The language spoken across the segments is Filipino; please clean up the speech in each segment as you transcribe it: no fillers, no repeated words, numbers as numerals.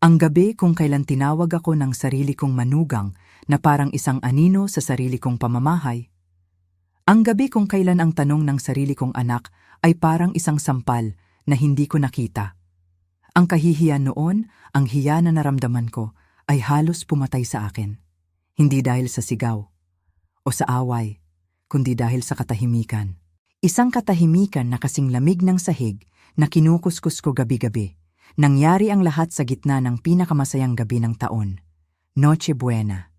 Ang gabi kung kailan tinawag ako ng sarili kong manugang na parang isang anino sa sarili kong pamamahay. Ang gabi kung kailan ang tanong ng sarili kong anak ay parang isang sampal na hindi ko nakita. Ang kahihiyan noon, ang hiya na naramdaman ko, ay halos pumatay sa akin. Hindi dahil sa sigaw o sa away, kundi dahil sa katahimikan. Isang katahimikan na kasing lamig ng sahig na kinukuskus ko gabi-gabi. Nangyari ang lahat sa gitna ng pinakamasayang gabi ng taon, Noche Buena.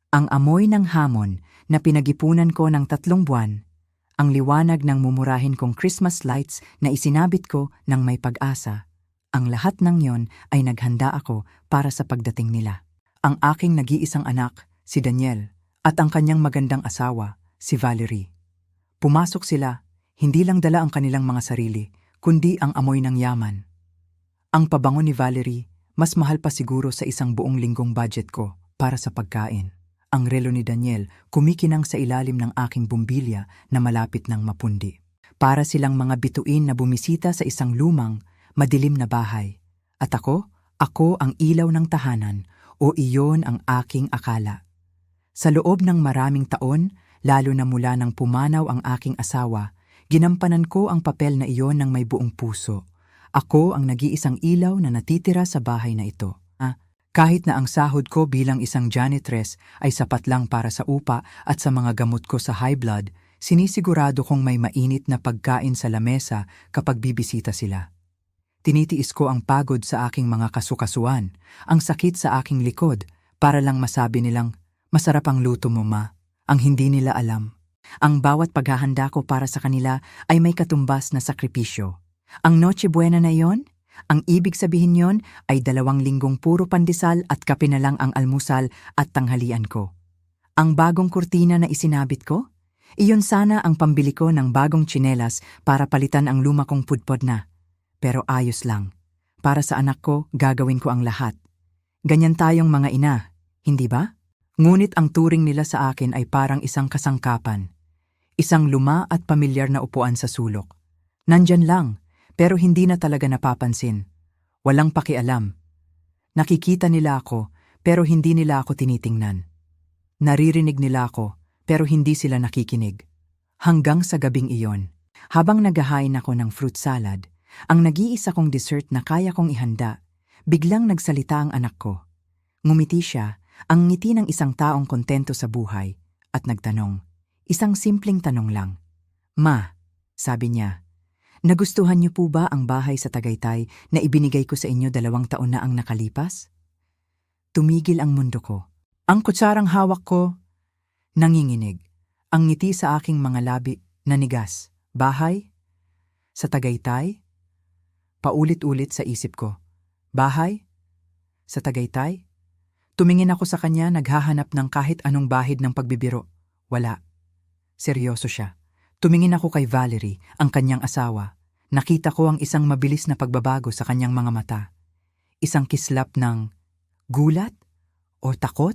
Ang amoy ng hamon na pinag-ipunan ko ng 3 buwan, ang liwanag ng mumurahin kong Christmas lights na isinabit ko ng may pag-asa, ang lahat ng yon ay naghanda ako para sa pagdating nila. Ang aking nag-iisang anak, si Daniel, at ang kanyang magandang asawa, si Valerie. Pumasok sila, hindi lang dala ang kanilang mga sarili, kundi ang amoy ng yaman. Ang pabango ni Valerie, mas mahal pa siguro sa isang buong linggong budget ko para sa pagkain. Ang relo ni Daniel kumikinang sa ilalim ng aking bumbilya na malapit ng mapundi. Para silang mga bituin na bumisita sa isang lumang, madilim na bahay. At ako ang ilaw ng tahanan o iyon ang aking akala. Sa loob ng maraming taon, lalo na mula nang pumanaw ang aking asawa, ginampanan ko ang papel na iyon ng may buong puso. Ako ang nag-iisang ilaw na natitira sa bahay na ito. Kahit na ang sahod ko bilang isang janitress ay sapat lang para sa upa at sa mga gamot ko sa high blood, sinisigurado kong may mainit na pagkain sa lamesa kapag bibisita sila. Tinitiis ko ang pagod sa aking mga kasukasuan, ang sakit sa aking likod, para lang masabi nilang, "Masarap ang luto mo, ma." Ang hindi nila alam. Ang bawat paghahanda ko para sa kanila ay may katumbas na sakripisyo. Ang Noche Buena na yon, ang ibig sabihin yon ay 2 linggong puro pandesal at kape na lang ang almusal at tanghalian ko. Ang bagong kurtina na isinabit ko, iyon sana ang pambili ko ng bagong tsinelas para palitan ang luma kong pudpod na. Pero ayos lang. Para sa anak ko, gagawin ko ang lahat. Ganyan tayong mga ina, hindi ba? Ngunit ang turing nila sa akin ay parang isang kasangkapan. Isang luma at pamilyar na upuan sa sulok. Nandyan lang, pero hindi na talaga napapansin. Walang pakialam. Nakikita nila ako, pero hindi nila ako tinitingnan. Naririnig nila ako, pero hindi sila nakikinig. Hanggang sa gabing iyon, habang naghahain ako ng fruit salad, ang nag-iisa kong dessert na kaya kong ihanda, biglang nagsalita ang anak ko. Ngumiti siya, ang ngiti ng isang taong kontento sa buhay, at nagtanong. Isang simpleng tanong lang. "Ma," sabi niya, "nagustuhan niyo po ba ang bahay sa Tagaytay na ibinigay ko sa inyo 2 taon na ang nakalipas?" Tumigil ang mundo ko. Ang kutsarang hawak ko, nanginginig. Ang ngiti sa aking mga labi, nanigas. Bahay? Sa Tagaytay? Paulit-ulit sa isip ko. Bahay? Sa Tagaytay? Tumingin ako sa kanya, naghahanap ng kahit anong bahid ng pagbibiro. Wala. Seryoso siya. Tumingin ako kay Valerie, ang kanyang asawa. Nakita ko ang isang mabilis na pagbabago sa kanyang mga mata. Isang kislap ng gulat o takot.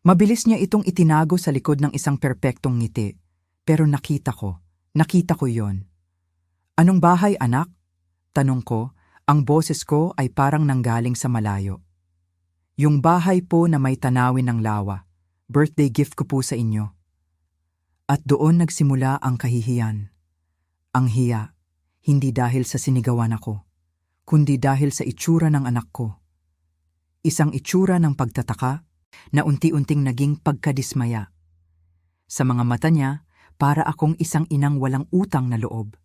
Mabilis niya itong itinago sa likod ng isang perpektong ngiti. Pero nakita ko yon. "Anong bahay, anak?" Tanong ko, ang boses ko ay parang nanggaling sa malayo. "Yung bahay po na may tanawin ng lawa. Birthday gift ko po sa inyo." At doon nagsimula ang kahihiyan. Ang hiya, hindi dahil sa sinigawan ako, kundi dahil sa itsura ng anak ko. Isang itsura ng pagtataka na unti-unting naging pagkadismaya. Sa mga mata niya, para akong isang inang walang utang na loob.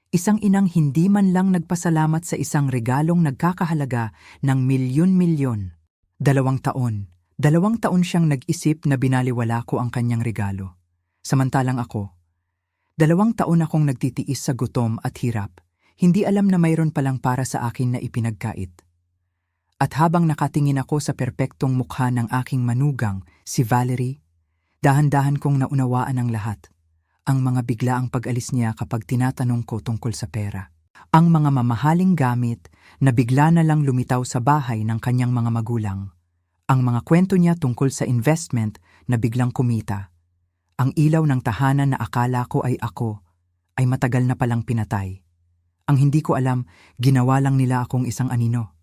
Isang inang hindi man lang nagpasalamat sa isang regalong nagkakahalaga ng milyon-milyon. 2 taon. 2 taon siyang nag-isip na binaliwala ko ang kanyang regalo. Samantalang ako, 2 taon akong nagtitiis sa gutom at hirap, hindi alam na mayroon palang para sa akin na ipinagkait. At habang nakatingin ako sa perpektong mukha ng aking manugang, si Valerie, dahan-dahan kong naunawaan ang lahat. Ang mga biglaang pag-alis niya kapag tinatanong ko tungkol sa pera. Ang mga mamahaling gamit na bigla na lang lumitaw sa bahay ng kanyang mga magulang. Ang mga kwento niya tungkol sa investment na biglang kumita. Ang ilaw ng tahanan na akala ko ay ako, ay matagal na palang pinatay. Ang hindi ko alam, ginawa lang nila akong isang anino.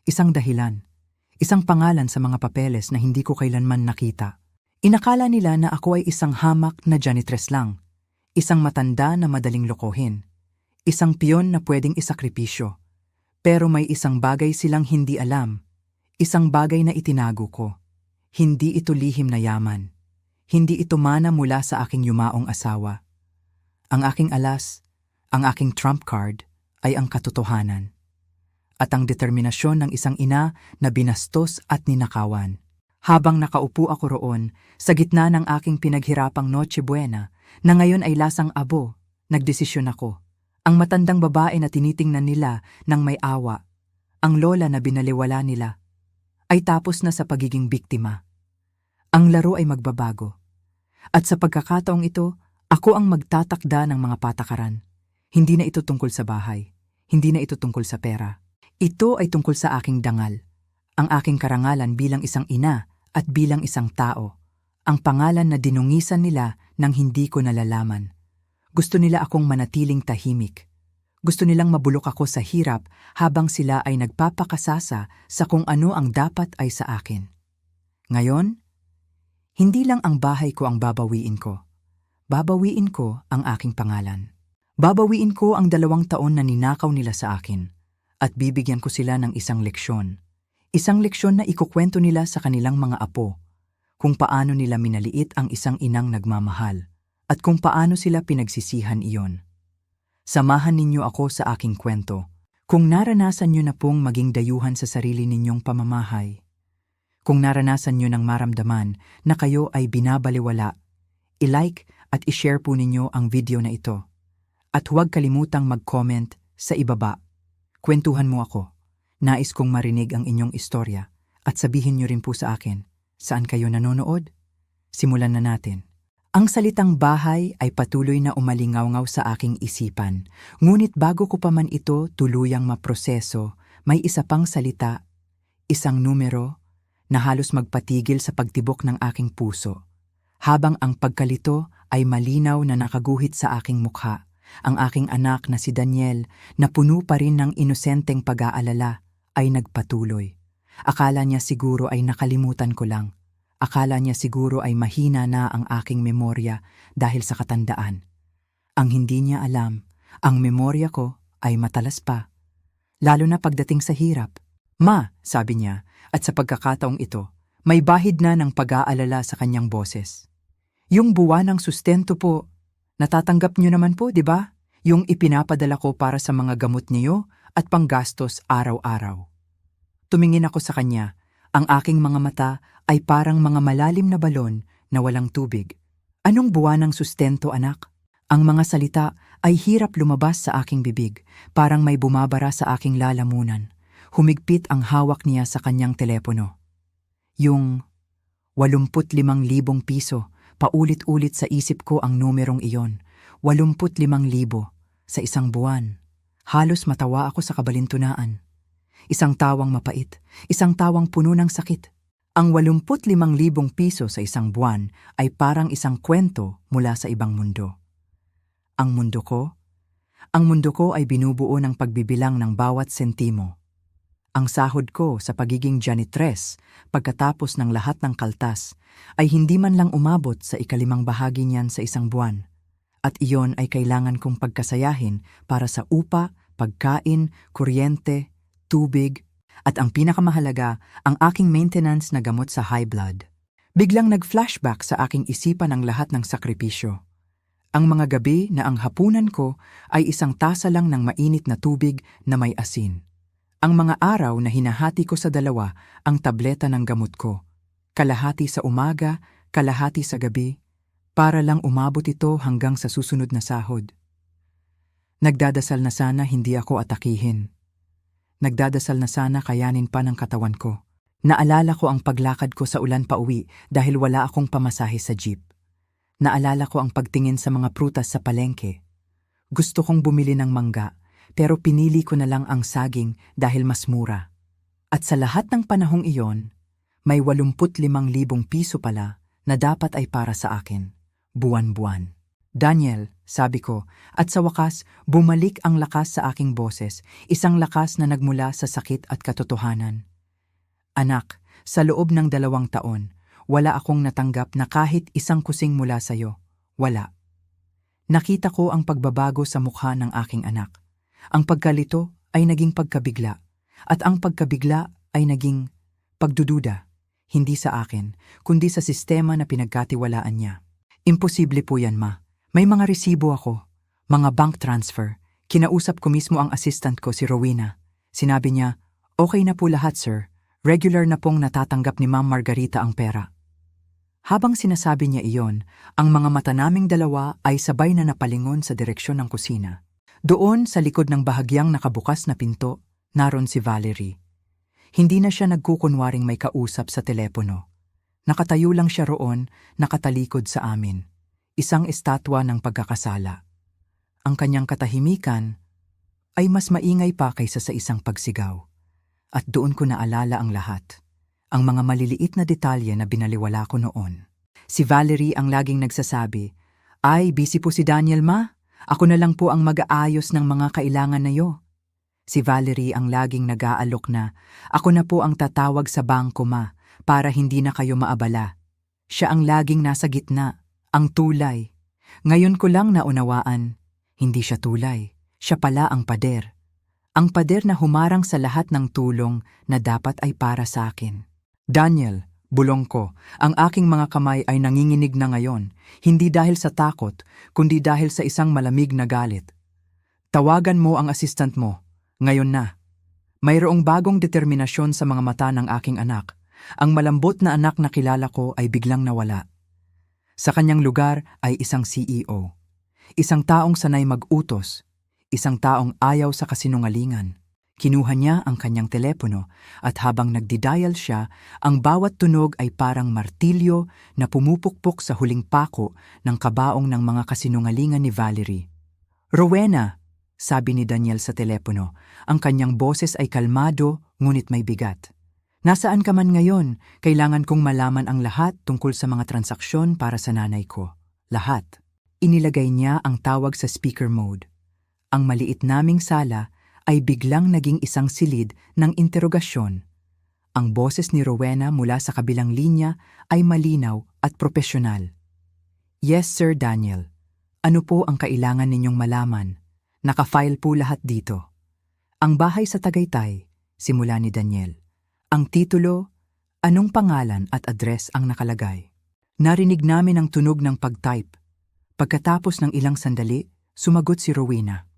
Isang dahilan. Isang pangalan sa mga papeles na hindi ko kailanman nakita. Inakala nila na ako ay isang hamak na janitress lang. Isang matanda na madaling lokohin. Isang piyon na pwedeng isakripisyo. Pero may isang bagay silang hindi alam. Isang bagay na itinago ko. Hindi ito lihim na yaman. Hindi ito mana mula sa aking yumaong asawa. Ang aking alas, ang aking trump card, ay ang katotohanan. At ang determinasyon ng isang ina na binastos at ninakawan. Habang nakaupo ako roon, sa gitna ng aking pinaghirapang Noche Buena, na ngayon ay lasang abo, nagdesisyon ako. Ang matandang babae na tinitingnan nila ng may awa, ang lola na binaliwala nila, ay tapos na sa pagiging biktima. Ang laro ay magbabago. At sa pagkakataong ito, ako ang magtatakda ng mga patakaran. Hindi na ito tungkol sa bahay. Hindi na ito tungkol sa pera. Ito ay tungkol sa aking dangal, ang aking karangalan bilang isang ina at bilang isang tao, ang pangalan na dinungisan nila nang hindi ko nalalaman. Gusto nila akong manatiling tahimik. Gusto nilang mabulok ako sa hirap habang sila ay nagpapakasasa sa kung ano ang dapat ay sa akin. Ngayon, hindi lang ang bahay ko ang babawiin ko. Babawiin ko ang aking pangalan. Babawiin ko ang 2 taon na ninakaw nila sa akin. At bibigyan ko sila ng isang leksyon. Isang leksyon na ikukwento nila sa kanilang mga apo, kung paano nila minaliit ang isang inang nagmamahal, at kung paano sila pinagsisihan iyon. Samahan ninyo ako sa aking kwento, kung naranasan nyo na pong maging dayuhan sa sarili ninyong pamamahay. Kung naranasan nyo ng maramdaman na kayo ay binabaliwala, i-like at i-share po ninyo ang video na ito. At huwag kalimutang mag-comment sa ibaba. Kwentuhan mo ako. Nais kong marinig ang inyong istorya at sabihin niyo rin po sa akin, saan kayo nanonood? Simulan na natin. Ang salitang bahay ay patuloy na umalingaw-ngaw sa aking isipan. Ngunit bago ko pa man ito tuluyang maproseso, may isa pang salita, isang numero, na halos magpatigil sa pagtibok ng aking puso. Habang ang pagkalito ay malinaw na nakaguhit sa aking mukha. Ang aking anak na si Daniel, na puno pa rin ng inosenteng pag-aalala, ay nagpatuloy. Akala niya siguro ay nakalimutan ko lang. Akala niya siguro ay mahina na ang aking memorya dahil sa katandaan. Ang hindi niya alam, ang memorya ko ay matalas pa. Lalo na pagdating sa hirap. Ma, sabi niya, at sa pagkakataong ito, may bahid na ng pag-aalala sa kanyang boses. Yung buwan ng sustento po, natatanggap niyo naman po, di ba? Yung ipinapadala ko para sa mga gamot niyo at panggastos araw-araw. Tumingin ako sa kanya. Ang aking mga mata ay parang mga malalim na balon na walang tubig. Anong buwan ng sustento, anak? Ang mga salita ay hirap lumabas sa aking bibig, parang may bumabara sa aking lalamunan. Humigpit ang hawak niya sa kanyang telepono. Yung 85,000 piso. Paulit-ulit sa isip ko ang numerong iyon, 85,000 sa isang buwan. Halos matawa ako sa kabalintunaan. Isang tawang mapait, isang tawang puno ng sakit. Ang 85,000 piso sa isang buwan ay parang isang kwento mula sa ibang mundo. Ang mundo ko? Ang mundo ko ay binubuo ng pagbibilang ng bawat sentimo. Ang sahod ko sa pagiging janitress pagkatapos ng lahat ng kaltas ay hindi man lang umabot sa 5 bahagi niyan sa isang buwan. At iyon ay kailangan kong pagkasayahin para sa upa, pagkain, kuryente, tubig, at ang pinakamahalaga, ang aking maintenance na gamot sa high blood. Biglang nag-flashback sa aking isipan ang lahat ng sakripisyo. Ang mga gabi na ang hapunan ko ay isang tasa lang ng mainit na tubig na may asin. Ang mga araw na hinahati ko sa 2 ang tableta ng gamot ko. Kalahati sa umaga, kalahati sa gabi, para lang umabot ito hanggang sa susunod na sahod. Nagdadasal na sana hindi ako atakihin. Nagdadasal na sana kayanin pa ng katawan ko. Naalala ko ang paglakad ko sa ulan pauwi dahil wala akong pamasahe sa jeep. Naalala ko ang pagtingin sa mga prutas sa palengke. Gusto kong bumili ng mangga, pero pinili ko na lang ang saging dahil mas mura. At sa lahat ng panahong iyon, may 85,000 piso pala na dapat ay para sa akin, buwan-buwan. Daniel, sabi ko, at sa wakas, bumalik ang lakas sa aking boses, isang lakas na nagmula sa sakit at katotohanan. Anak, sa loob ng 2 taon, wala akong natanggap na kahit isang kusing mula sa'yo. Wala. Nakita ko ang pagbabago sa mukha ng aking anak. Ang pagkalito ay naging pagkabigla, at ang pagkabigla ay naging pagdududa, hindi sa akin, kundi sa sistema na pinagkatiwalaan niya. Imposible po yan, Ma. May mga resibo ako, mga bank transfer. Kinausap ko mismo ang assistant ko, si Rowena. Sinabi niya, okay na po lahat, sir. Regular na pong natatanggap ni Ma'am Margarita ang pera. Habang sinasabi niya iyon, ang mga mata naming dalawa ay sabay na napalingon sa direksyon ng kusina. Doon, sa likod ng bahagyang nakabukas na pinto, naroon si Valerie. Hindi na siya nagkukunwaring may kausap sa telepono. Nakatayo lang siya roon, nakatalikod sa amin. Isang estatwa ng pagkakasala. Ang kanyang katahimikan ay mas maingay pa kaysa sa isang pagsigaw. At doon ko naalala ang lahat. Ang mga maliliit na detalye na binaliwala ko noon. Si Valerie ang laging nagsasabi, "Ay, busy po si Daniel, Ma. Ako na lang po ang mag-aayos ng mga kailangan na yo." Si Valerie ang laging nag-aalok na, "Ako na po ang tatawag sa bangko, Ma, para hindi na kayo maabala." Siya ang laging nasa gitna, ang tulay. Ngayon ko lang naunawaan, hindi siya tulay, siya pala ang pader. Ang pader na humarang sa lahat ng tulong na dapat ay para sa akin. "Daniel," bulong ko, ang aking mga kamay ay nanginginig na ngayon, hindi dahil sa takot, kundi dahil sa isang malamig na galit. "Tawagan mo ang assistant mo, ngayon na." Mayroong bagong determinasyon sa mga mata ng aking anak. Ang malambot na anak na kilala ko ay biglang nawala. Sa kanyang lugar ay isang CEO. Isang taong sanay mag-utos. Isang taong ayaw sa kasinungalingan. Kinuha niya ang kanyang telepono at habang nagdidial siya, ang bawat tunog ay parang martilyo na pumupukpok sa huling pako ng kabaong ng mga kasinungalingan ni Valerie. "Rowena," sabi ni Daniel sa telepono. Ang kanyang boses ay kalmado ngunit may bigat. "Nasaan ka man ngayon? Kailangan kong malaman ang lahat tungkol sa mga transaksyon para sa nanay ko. Lahat." Inilagay niya ang tawag sa speaker mode. Ang maliit naming sala ay biglang naging isang silid ng interogasyon. Ang boses ni Rowena mula sa kabilang linya ay malinaw at propesyonal. "Yes, Sir Daniel. Ano po ang kailangan ninyong malaman? Naka-file po lahat dito." "Ang bahay sa Tagaytay," simula ni Daniel. Ang titulo, anong pangalan at address ang nakalagay. Narinig namin ang tunog ng pag-type. Pagkatapos ng ilang sandali, sumagot si Rowena.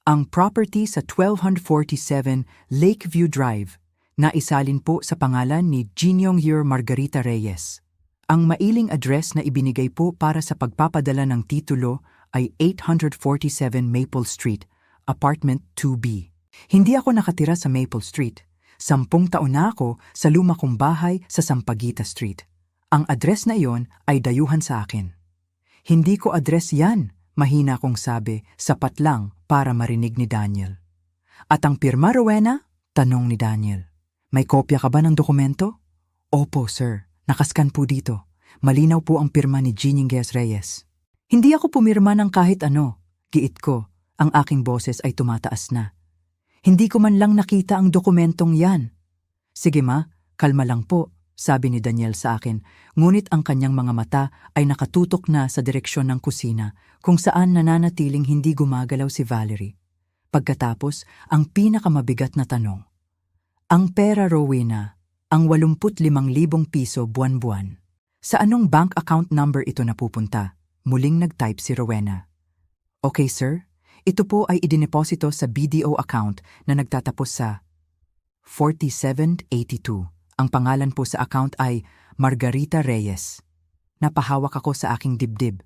"Ang property sa 1247 Lakeview Drive na isalin po sa pangalan ni Ginyong Margarita Reyes. Ang mailing address na ibinigay po para sa pagpapadala ng titulo ay 847 Maple Street, Apartment 2B. Hindi ako nakatira sa Maple Street. 10 taon na ako sa luma kong bahay sa Sampaguita Street. Ang address na iyon ay dayuhan sa akin." "Hindi ko address yan," mahina kong sabi, sapat lang para marinig ni Daniel. "At ang pirma, Rowena?" tanong ni Daniel. "May kopya ka ba ng dokumento?" "Opo, sir. Nakaskan po dito. Malinaw po ang pirma ni Ginyong Reyes." "Hindi ako pumirma ng kahit ano." Giit ko, ang aking boses ay tumataas na. "Hindi ko man lang nakita ang dokumentong yan." "Sige ma, kalma lang po," sabi ni Daniel sa akin, ngunit ang kanyang mga mata ay nakatutok na sa direksyon ng kusina kung saan nananatiling hindi gumagalaw si Valerie. Pagkatapos, ang pinakamabigat na tanong. "Ang pera, Rowena, ang 85,000 piso buwan-buwan. Sa anong bank account number ito napupunta?" Muling nag-type si Rowena. "Okay sir, ito po ay idineposito sa BDO account na nagtatapos sa 4782. Ang pangalan po sa account ay Margarita Reyes. Napahawak ako sa aking dibdib.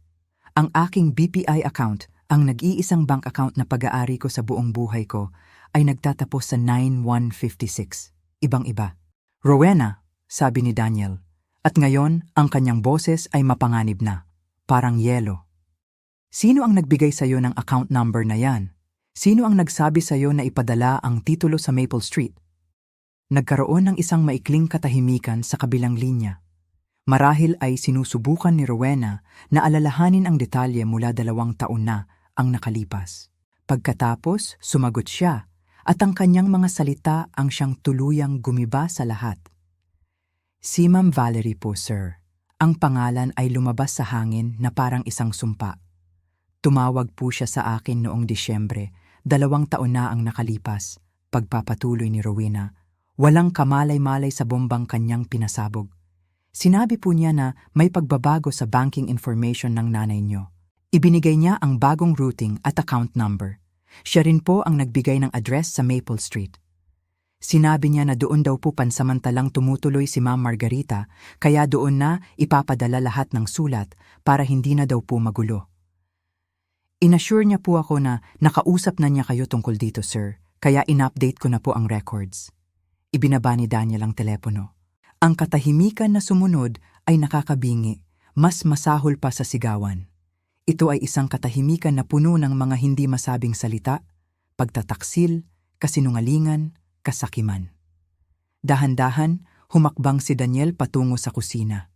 Ang aking BPI account, ang nag-iisang bank account na pag-aari ko sa buong buhay ko, ay nagtatapos sa 9156. Ibang-iba. "Rowena," sabi ni Daniel. At ngayon, ang kanyang boses ay mapanganib na. Parang yelo. "Sino ang nagbigay sa iyo ng account number na yan? Sino ang nagsabi sa iyo na ipadala ang titulo sa Maple Street?" Nagkaroon ng isang maikling katahimikan sa kabilang linya. Marahil ay sinusubukan ni Rowena na alalahanin ang detalye mula 2 taon na ang nakalipas. Pagkatapos, sumagot siya at ang kanyang mga salita ang siyang tuluyang gumiba sa lahat. Si Ma'am Valerie po, sir. Ang pangalan ay lumabas sa hangin na parang isang sumpa. Tumawag po siya sa akin noong Disyembre, 2 taon na ang nakalipas. Pagpapatuloy ni Rowena, walang kamalay-malay sa bombang kanyang pinasabog. Sinabi po niya na may pagbabago sa banking information ng nanay niyo. Ibinigay niya ang bagong routing at account number. Siya rin po ang nagbigay ng address sa Maple Street. Sinabi niya na doon daw po pansamantalang tumutuloy si Ma'am Margarita, kaya doon na ipapadala lahat ng sulat para hindi na daw po magulo. Inassure niya po ako na nakausap na niya kayo tungkol dito, sir, kaya in-update ko na po ang records. Ibinaba ni Daniel ang telepono. Ang katahimikan na sumunod ay nakakabingi, mas masahol pa sa sigawan. Ito ay isang katahimikan na puno ng mga hindi masabing salita, pagtataksil, kasinungalingan, kasakiman. Dahan-dahan, humakbang si Daniel patungo sa kusina.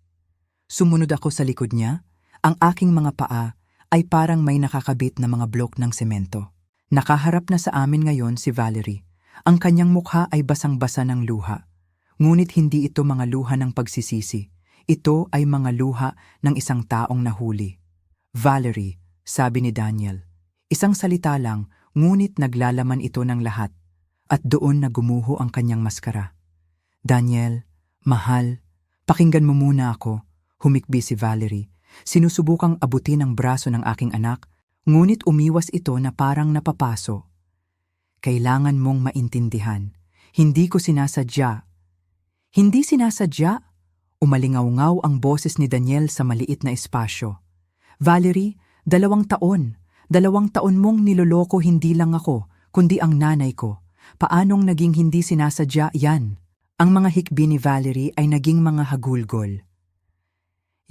Sumunod ako sa likod niya, ang aking mga paa ay parang may nakakabit na mga blok ng semento. Nakaharap na sa amin ngayon si Valerie. Ang kanyang mukha ay basang-basa ng luha. Ngunit hindi ito mga luha ng pagsisisi. Ito ay mga luha ng isang taong nahuli. Valerie, sabi ni Daniel. Isang salita lang, ngunit naglalaman ito ng lahat. At doon na gumuho ang kanyang maskara. Daniel, mahal, pakinggan mo muna ako, humikbi si Valerie. Sinusubukang abutin ang braso ng aking anak, ngunit umiwas ito na parang napapaso. Kailangan mong maintindihan, hindi ko sinasadya. Hindi sinasadya? Umalingaw-ngaw ang boses ni Daniel sa maliit na espasyo. Valerie, 2 taon. 2 taon mong niloloko hindi lang ako, kundi ang nanay ko. Paanong naging hindi sinasadya yan? Ang mga hikbi ni Valerie ay naging mga hagulgol.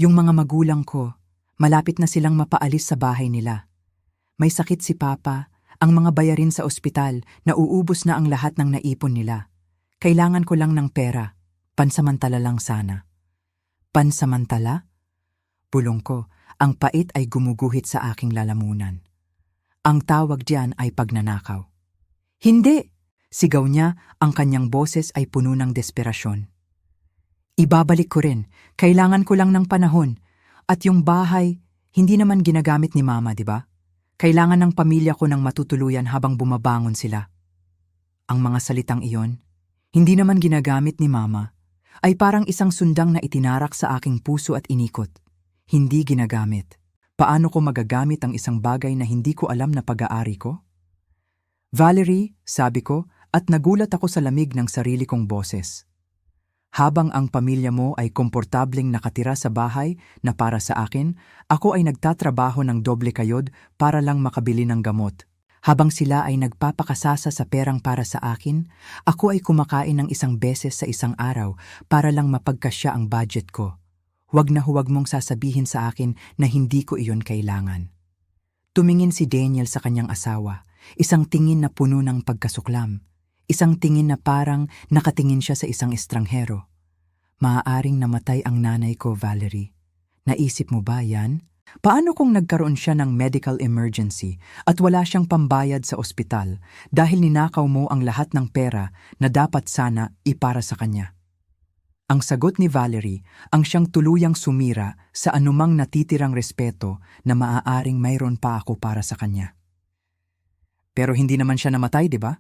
Yung mga magulang ko, malapit na silang mapaalis sa bahay nila. May sakit si Papa, ang mga bayarin sa ospital, nauubos na ang lahat ng naipon nila. Kailangan ko lang ng pera, pansamantala lang sana. Pansamantala? Bulong ko, ang pait ay gumuguhit sa aking lalamunan. Ang tawag diyan ay pagnanakaw. Hindi! Sigaw niya, ang kanyang boses ay puno ng desperasyon. Ibabalik ko rin, kailangan ko lang ng panahon. At yung bahay, hindi naman ginagamit ni Mama, di ba? Kailangan ng pamilya ko ng matutuluyan habang bumabangon sila. Ang mga salitang iyon, hindi naman ginagamit ni Mama, ay parang isang sundang na itinarak sa aking puso at inikot. Hindi ginagamit. Paano ko magagamit ang isang bagay na hindi ko alam na pag-aari ko? Valerie, sabi ko, at nagulat ako sa lamig ng sarili kong boses. Habang ang pamilya mo ay komportableng nakatira sa bahay na para sa akin, ako ay nagtatrabaho ng doble kayod para lang makabili ng gamot. Habang sila ay nagpapakasasa sa perang para sa akin, ako ay kumakain ng 1 beses sa isang araw para lang mapagkasya ang budget ko. Huwag mong sasabihin sa akin na hindi ko iyon kailangan. Tumingin si Daniel sa kanyang asawa, isang tingin na puno ng pagkasuklam. Isang tingin na parang nakatingin siya sa isang estranghero. Maaaring namatay ang nanay ko, Valerie. Naisip mo ba yan? Paano kung nagkaroon siya ng medical emergency at wala siyang pambayad sa ospital dahil ninakaw mo ang lahat ng pera na dapat sana ipara sa kanya? Ang sagot ni Valerie ang siyang tuluyang sumira sa anumang natitirang respeto na maaaring mayroon pa ako para sa kanya. Pero hindi naman siya namatay, di ba?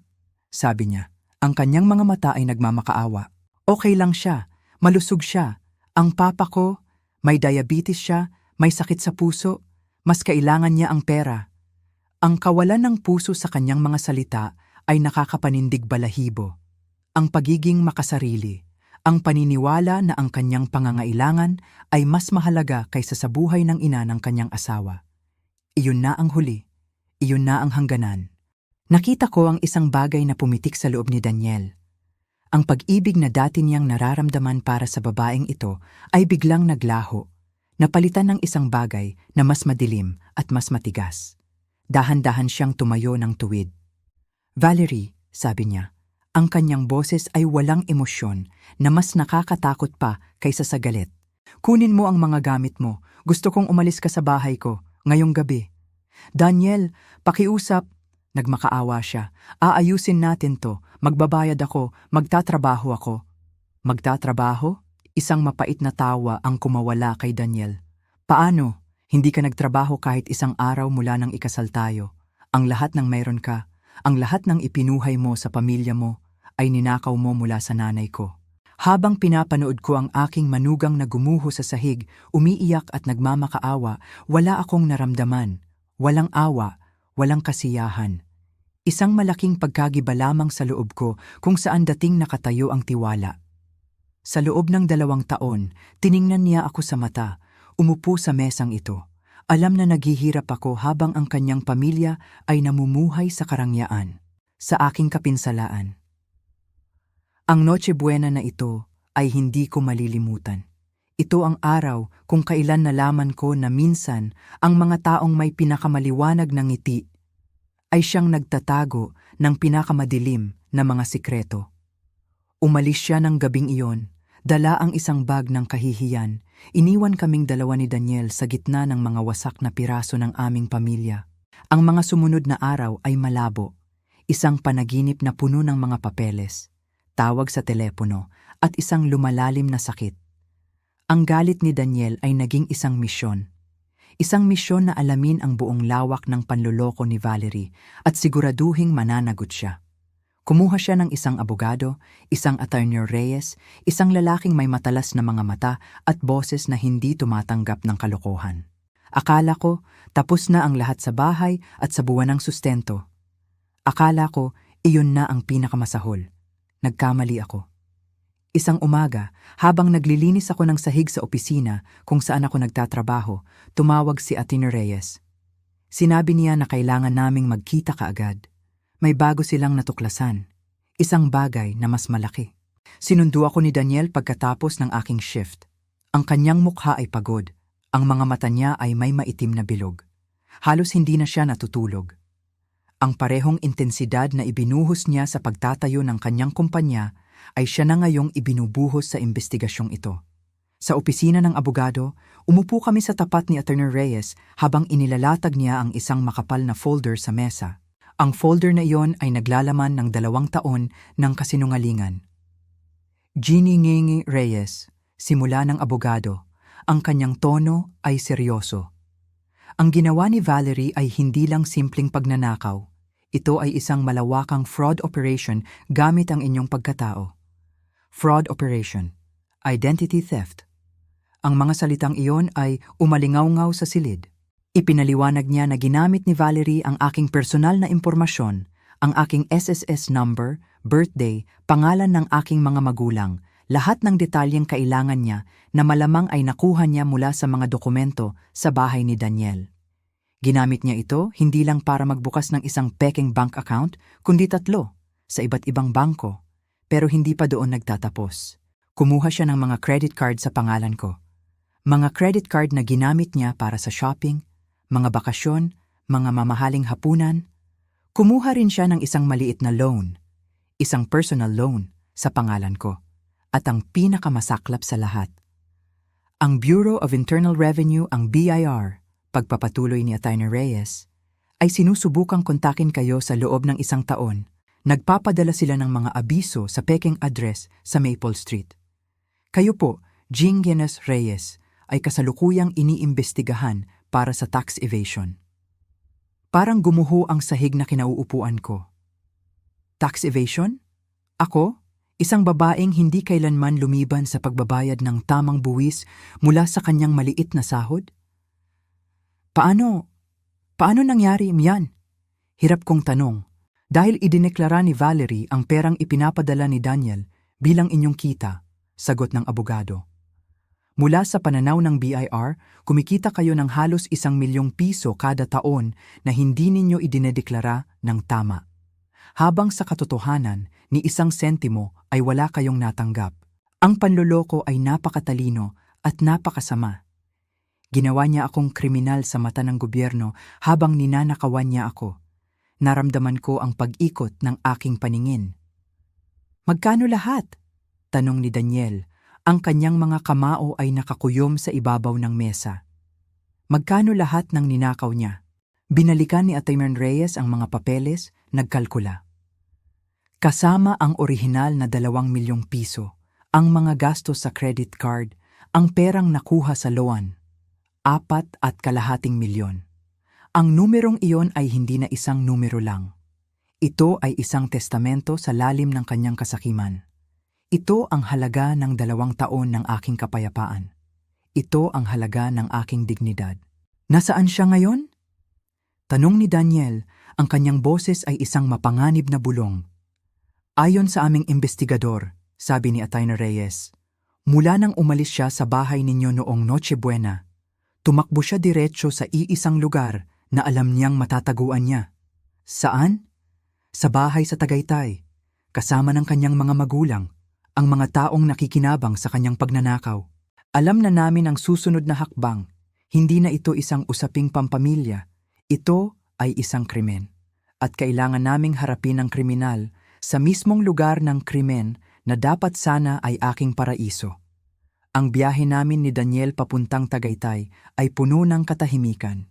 Sabi niya, ang kanyang mga mata ay nagmamakaawa. Okay lang siya, malusog siya. Ang papa ko, may diabetes siya, may sakit sa puso, mas kailangan niya ang pera. Ang kawalan ng puso sa kanyang mga salita ay nakakapanindig balahibo. Ang pagiging makasarili, ang paniniwala na ang kanyang pangangailangan ay mas mahalaga kaysa sa buhay ng ina ng kanyang asawa. Iyon na ang huli, iyon na ang hangganan. Nakita ko ang isang bagay na pumitik sa loob ni Daniel. Ang pag-ibig na dati niyang nararamdaman para sa babaeng ito ay biglang naglaho, napalitan ng isang bagay na mas madilim at mas matigas. Dahan-dahan siyang tumayo ng tuwid. Valerie, sabi niya, ang kanyang boses ay walang emosyon na mas nakakatakot pa kaysa sa galit. Kunin mo ang mga gamit mo. Gusto kong umalis ka sa bahay ko, ngayong gabi. Daniel, pakiusap. Nagmakaawa siya. Aayusin natin to. Magbabayad ako. Magtatrabaho ako. Magtatrabaho? Isang mapait na tawa ang kumawala kay Daniel. Paano? Hindi ka nagtrabaho kahit isang araw mula nang ikasal tayo. Ang lahat ng mayroon ka, ang lahat ng ipinuhay mo sa pamilya mo, ay ninakaw mo mula sa nanay ko. Habang pinapanood ko ang aking manugang na gumuho sa sahig, umiiyak at nagmamakaawa, wala akong naramdaman. Walang awa, walang kasiyahan. Isang malaking pagkagiba lamang sa loob ko kung saan dating nakatayo ang tiwala. Sa loob ng 2 taon, tiningnan niya ako sa mata, umupo sa mesang ito. Alam na naghihirap ako habang ang kanyang pamilya ay namumuhay sa karangyaan, sa aking kapinsalaan. Ang Noche Buena na ito ay hindi ko malilimutan. Ito ang araw kung kailan nalaman ko na minsan ang mga taong may pinakamaliwanag na ngiti ay siyang nagtatago ng pinakamadilim na mga sikreto. Umalis siya ng gabing iyon, dala ang isang bag ng kahihiyan. Iniwan kaming dalawa ni Daniel sa gitna ng mga wasak na piraso ng aming pamilya. Ang mga sumunod na araw ay malabo, isang panaginip na puno ng mga papeles, tawag sa telepono, at isang lumalalim na sakit. Ang galit ni Daniel ay naging isang misyon. Isang misyon na alamin ang buong lawak ng panloloko ni Valerie at siguraduhing mananagot siya. Kumuha siya ng isang abogado, isang attorney Reyes, isang lalaking may matalas na mga mata at boses na hindi tumatanggap ng kalokohan. Akala ko, tapos na ang lahat sa bahay at sa buwan ng sustento. Akala ko, iyon na ang pinakamasahol. Nagkamali ako. Isang umaga, habang naglilinis ako ng sahig sa opisina kung saan ako nagtatrabaho, tumawag si Attorney Reyes. Sinabi niya na kailangan naming magkita kaagad. May bago silang natuklasan. Isang bagay na mas malaki. Sinundo ako ni Daniel pagkatapos ng aking shift. Ang kanyang mukha ay pagod. Ang mga mata niya ay may maitim na bilog. Halos hindi na siya natutulog. Ang parehong intensidad na ibinuhos niya sa pagtatayo ng kanyang kumpanya ay siya na ngayong ibinubuhos sa investigasyong ito. Sa opisina ng abogado, umupo kami sa tapat ni Attorney Reyes habang inilalatag niya ang isang makapal na folder sa mesa. Ang folder na iyon ay naglalaman ng 2 taon ng kasinungalingan. Jeannie Ngingi Reyes, simula ng abogado, ang kanyang tono ay seryoso. Ang ginawa ni Valerie ay hindi lang simpleng pagnanakaw. Ito ay isang malawakang fraud operation gamit ang inyong pagkatao. Fraud operation, identity theft. Ang mga salitang iyon ay umalingaw-ngaw sa silid. Ipinaliwanag niya na ginamit ni Valerie ang aking personal na impormasyon, ang aking SSS number, birthday, pangalan ng aking mga magulang, lahat ng detalyeng kailangan niya na malamang ay nakuha niya mula sa mga dokumento sa bahay ni Daniel. Ginamit niya ito hindi lang para magbukas ng isang pekeng bank account, kundi 3 sa iba't ibang bangko. Pero hindi pa doon nagtatapos. Kumuha siya ng mga credit card sa pangalan ko. Mga credit card na ginamit niya para sa shopping, mga bakasyon, mga mamahaling hapunan. Kumuha rin siya ng isang maliit na loan, isang personal loan sa pangalan ko. At ang pinakamasaklap sa lahat, ang Bureau of Internal Revenue, ang BIR, pagpapatuloy ni Attorney Reyes, ay sinusubukang kontakin kayo sa loob ng 1 taon. Nagpapadala sila ng mga abiso sa pekeng address sa Maple Street. Kayo po, Jean Guinness Reyes, ay kasalukuyang iniimbestigahan para sa tax evasion. Parang gumuho ang sahig na kinauupuan ko. Tax evasion? Ako? Isang babaeng hindi kailanman lumiban sa pagbabayad ng tamang buwis mula sa kanyang maliit na sahod? Paano nangyari yan? Hirap kong tanong, dahil idineklara ni Valerie ang perang ipinapadala ni Daniel bilang inyong kita, sagot ng abogado. Mula sa pananaw ng BIR, kumikita kayo ng halos 1 milyong piso kada taon na hindi ninyo idinedeklara ng tama. Habang sa katotohanan, ni 1 sentimo ay wala kayong natanggap. Ang panloloko ay napakatalino at napakasama. Ginawa niya akong kriminal sa mata ng gobyerno habang ninanakawan niya ako. Naramdaman ko ang pag-ikot ng aking paningin. Magkano lahat? Tanong ni Daniel. Ang kanyang mga kamao ay nakakuyom sa ibabaw ng mesa. Magkano lahat ng ninakaw niya? Binalikan ni Atayman Reyes ang mga papeles, nagkalkula. Kasama ang orihinal na 2 milyong piso, ang mga gastos sa credit card, ang perang nakuha sa loan, 4.5 milyon. Ang numerong iyon ay hindi na isang numero lang. Ito ay isang testamento sa lalim ng kanyang kasakiman. Ito ang halaga ng 2 taon ng aking kapayapaan. Ito ang halaga ng aking dignidad. Nasaan siya ngayon? Tanong ni Daniel, ang kanyang boses ay isang mapanganib na bulong. Ayon sa aming investigador, sabi ni Atayna Reyes, mula nang umalis siya sa bahay ninyo noong Noche Buena, tumakbo siya diretso sa iisang lugar na alam niyang matataguan niya. Saan? Sa bahay sa Tagaytay, kasama ng kanyang mga magulang, ang mga taong nakikinabang sa kanyang pagnanakaw. Alam na namin ang susunod na hakbang. Hindi na ito isang usaping pampamilya. Ito ay isang krimen. At kailangan naming harapin ang kriminal sa mismong lugar ng krimen na dapat sana ay aking paraiso. Ang biyahe namin ni Daniel papuntang Tagaytay ay puno ng katahimikan.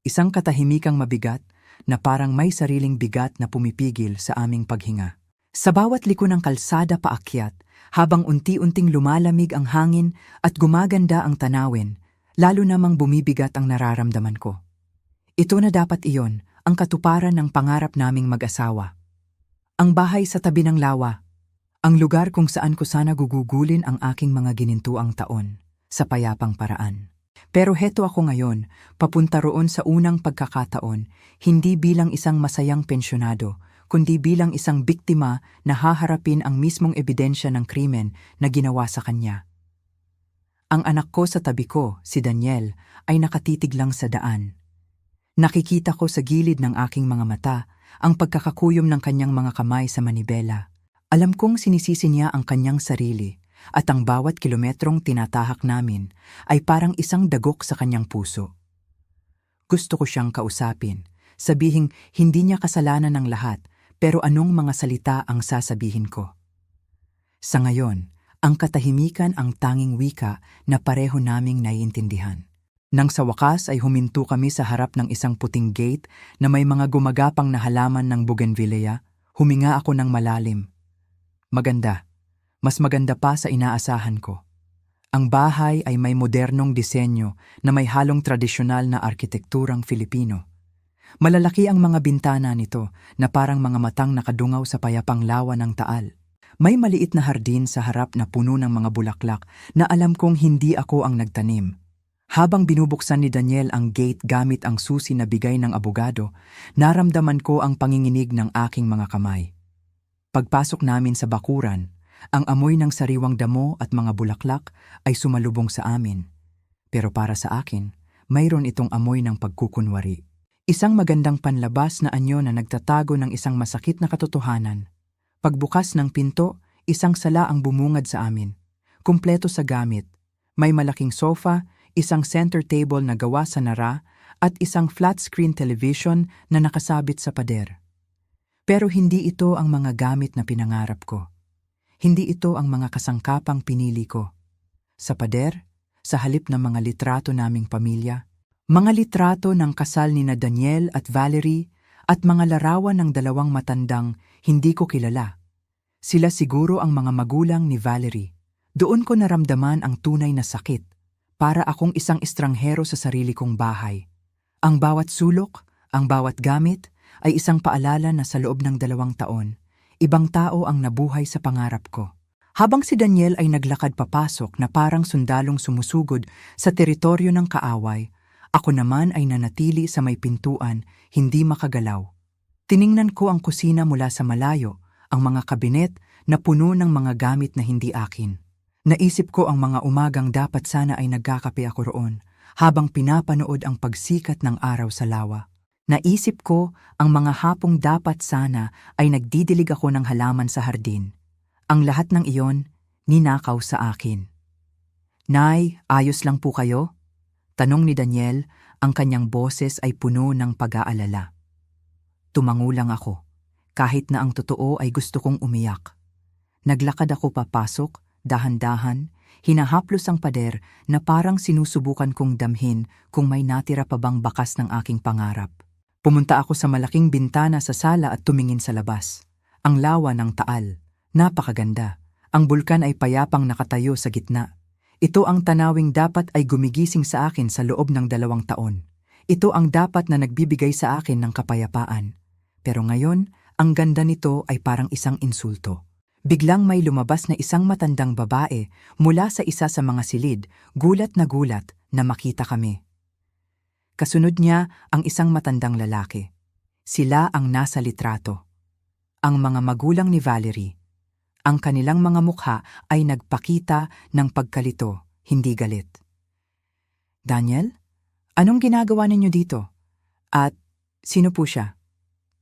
Isang katahimikang mabigat na parang may sariling bigat na pumipigil sa aming paghinga. Sa bawat liko ng kalsada paakyat, habang unti-unting lumalamig ang hangin at gumaganda ang tanawin, lalo namang bumibigat ang nararamdaman ko. Ito na dapat iyon, ang katuparan ng pangarap naming mag-asawa. Ang bahay sa tabi ng lawa, ang lugar kung saan ko sana gugugulin ang aking mga ginintuang taon, sa payapang paraan. Pero heto ako ngayon, papunta roon sa unang pagkakataon, hindi bilang isang masayang pensyonado, kundi bilang isang biktima na haharapin ang mismong ebidensya ng krimen na ginawa sa kanya. Ang anak ko sa tabi ko, si Daniel, ay nakatitig lang sa daan. Nakikita ko sa gilid ng aking mga mata ang pagkakakuyom ng kanyang mga kamay sa manibela. Alam kong sinisisi niya ang kanyang sarili at ang bawat kilometrong tinatahak namin ay parang isang dagok sa kanyang puso. Gusto ko siyang kausapin, sabihing hindi niya kasalanan ng lahat, pero anong mga salita ang sasabihin ko? Sa ngayon, ang katahimikan ang tanging wika na pareho naming naiintindihan. Nang sa wakas ay huminto kami sa harap ng isang puting gate na may mga gumagapang na halaman ng bougainvillea, huminga ako ng malalim. Maganda. Mas maganda pa sa inaasahan ko. Ang bahay ay may modernong disenyo na may halong tradisyonal na arkitekturang Filipino. Malalaki ang mga bintana nito na parang mga matang nakadungaw sa payapang lawa ng Taal. May maliit na hardin sa harap na puno ng mga bulaklak na alam kong hindi ako ang nagtanim. Habang binubuksan ni Daniel ang gate gamit ang susi na bigay ng abogado, naramdaman ko ang panginginig ng aking mga kamay. Pagpasok namin sa bakuran, ang amoy ng sariwang damo at mga bulaklak ay sumalubong sa amin. Pero para sa akin, mayroon itong amoy ng pagkukunwari. Isang magandang panlabas na anyo na nagtatago ng isang masakit na katotohanan. Pagbukas ng pinto, isang sala ang bumungad sa amin. Kumpleto sa gamit. May malaking sofa, isang center table na gawa sa nara, at isang flat-screen television na nakasabit sa pader. Pero hindi ito ang mga gamit na pinangarap ko. Hindi ito ang mga kasangkapang pinili ko. Sa pader, sa halip ng mga litrato naming pamilya, mga litrato ng kasal ni na Daniel at Valerie at mga larawan ng 2 matandang hindi ko kilala. Sila siguro ang mga magulang ni Valerie. Doon ko naramdaman ang tunay na sakit, para akong isang estranghero sa sarili kong bahay. Ang bawat sulok, ang bawat gamit, ay isang paalala na sa loob ng 2 taon, ibang tao ang nabuhay sa pangarap ko. Habang si Daniel ay naglakad papasok na parang sundalong sumusugod sa teritoryo ng kaaway, ako naman ay nanatili sa may pintuan, hindi makagalaw. Tiningnan ko ang kusina mula sa malayo, ang mga kabinet na puno ng mga gamit na hindi akin. Naisip ko ang mga umagang dapat sana ay nagkakape ako roon, habang pinapanood ang pagsikat ng araw sa lawa. Naisip ko ang mga hapong dapat sana ay nagdidilig ako ng halaman sa hardin. Ang lahat ng iyon, ninakaw sa akin. Nay, ayos lang po kayo? Tanong ni Daniel, ang kanyang boses ay puno ng pag-aalala. Tumango lang ako, kahit na ang totoo ay gusto kong umiyak. Naglakad ako papasok, Dahan-dahan, hinahaplos ang pader na parang sinusubukan kong damhin kung may natira pa bang bakas ng aking pangarap. Pumunta ako sa malaking bintana sa sala at tumingin sa labas. Ang lawa ng Taal. Napakaganda. Ang bulkan ay payapang nakatayo sa gitna. Ito ang tanawing dapat ay gumigising sa akin sa loob ng 2 taon. Ito ang dapat na nagbibigay sa akin ng kapayapaan. Pero ngayon, ang ganda nito ay parang isang insulto. Biglang may lumabas na isang matandang babae mula sa isa sa mga silid, gulat na makita kami. Kasunod niya ang isang matandang lalaki. Sila ang nasa litrato. Ang mga magulang ni Valerie. Ang kanilang mga mukha ay nagpakita ng pagkalito, hindi galit. Daniel, anong ginagawa ninyo dito? At sino po siya?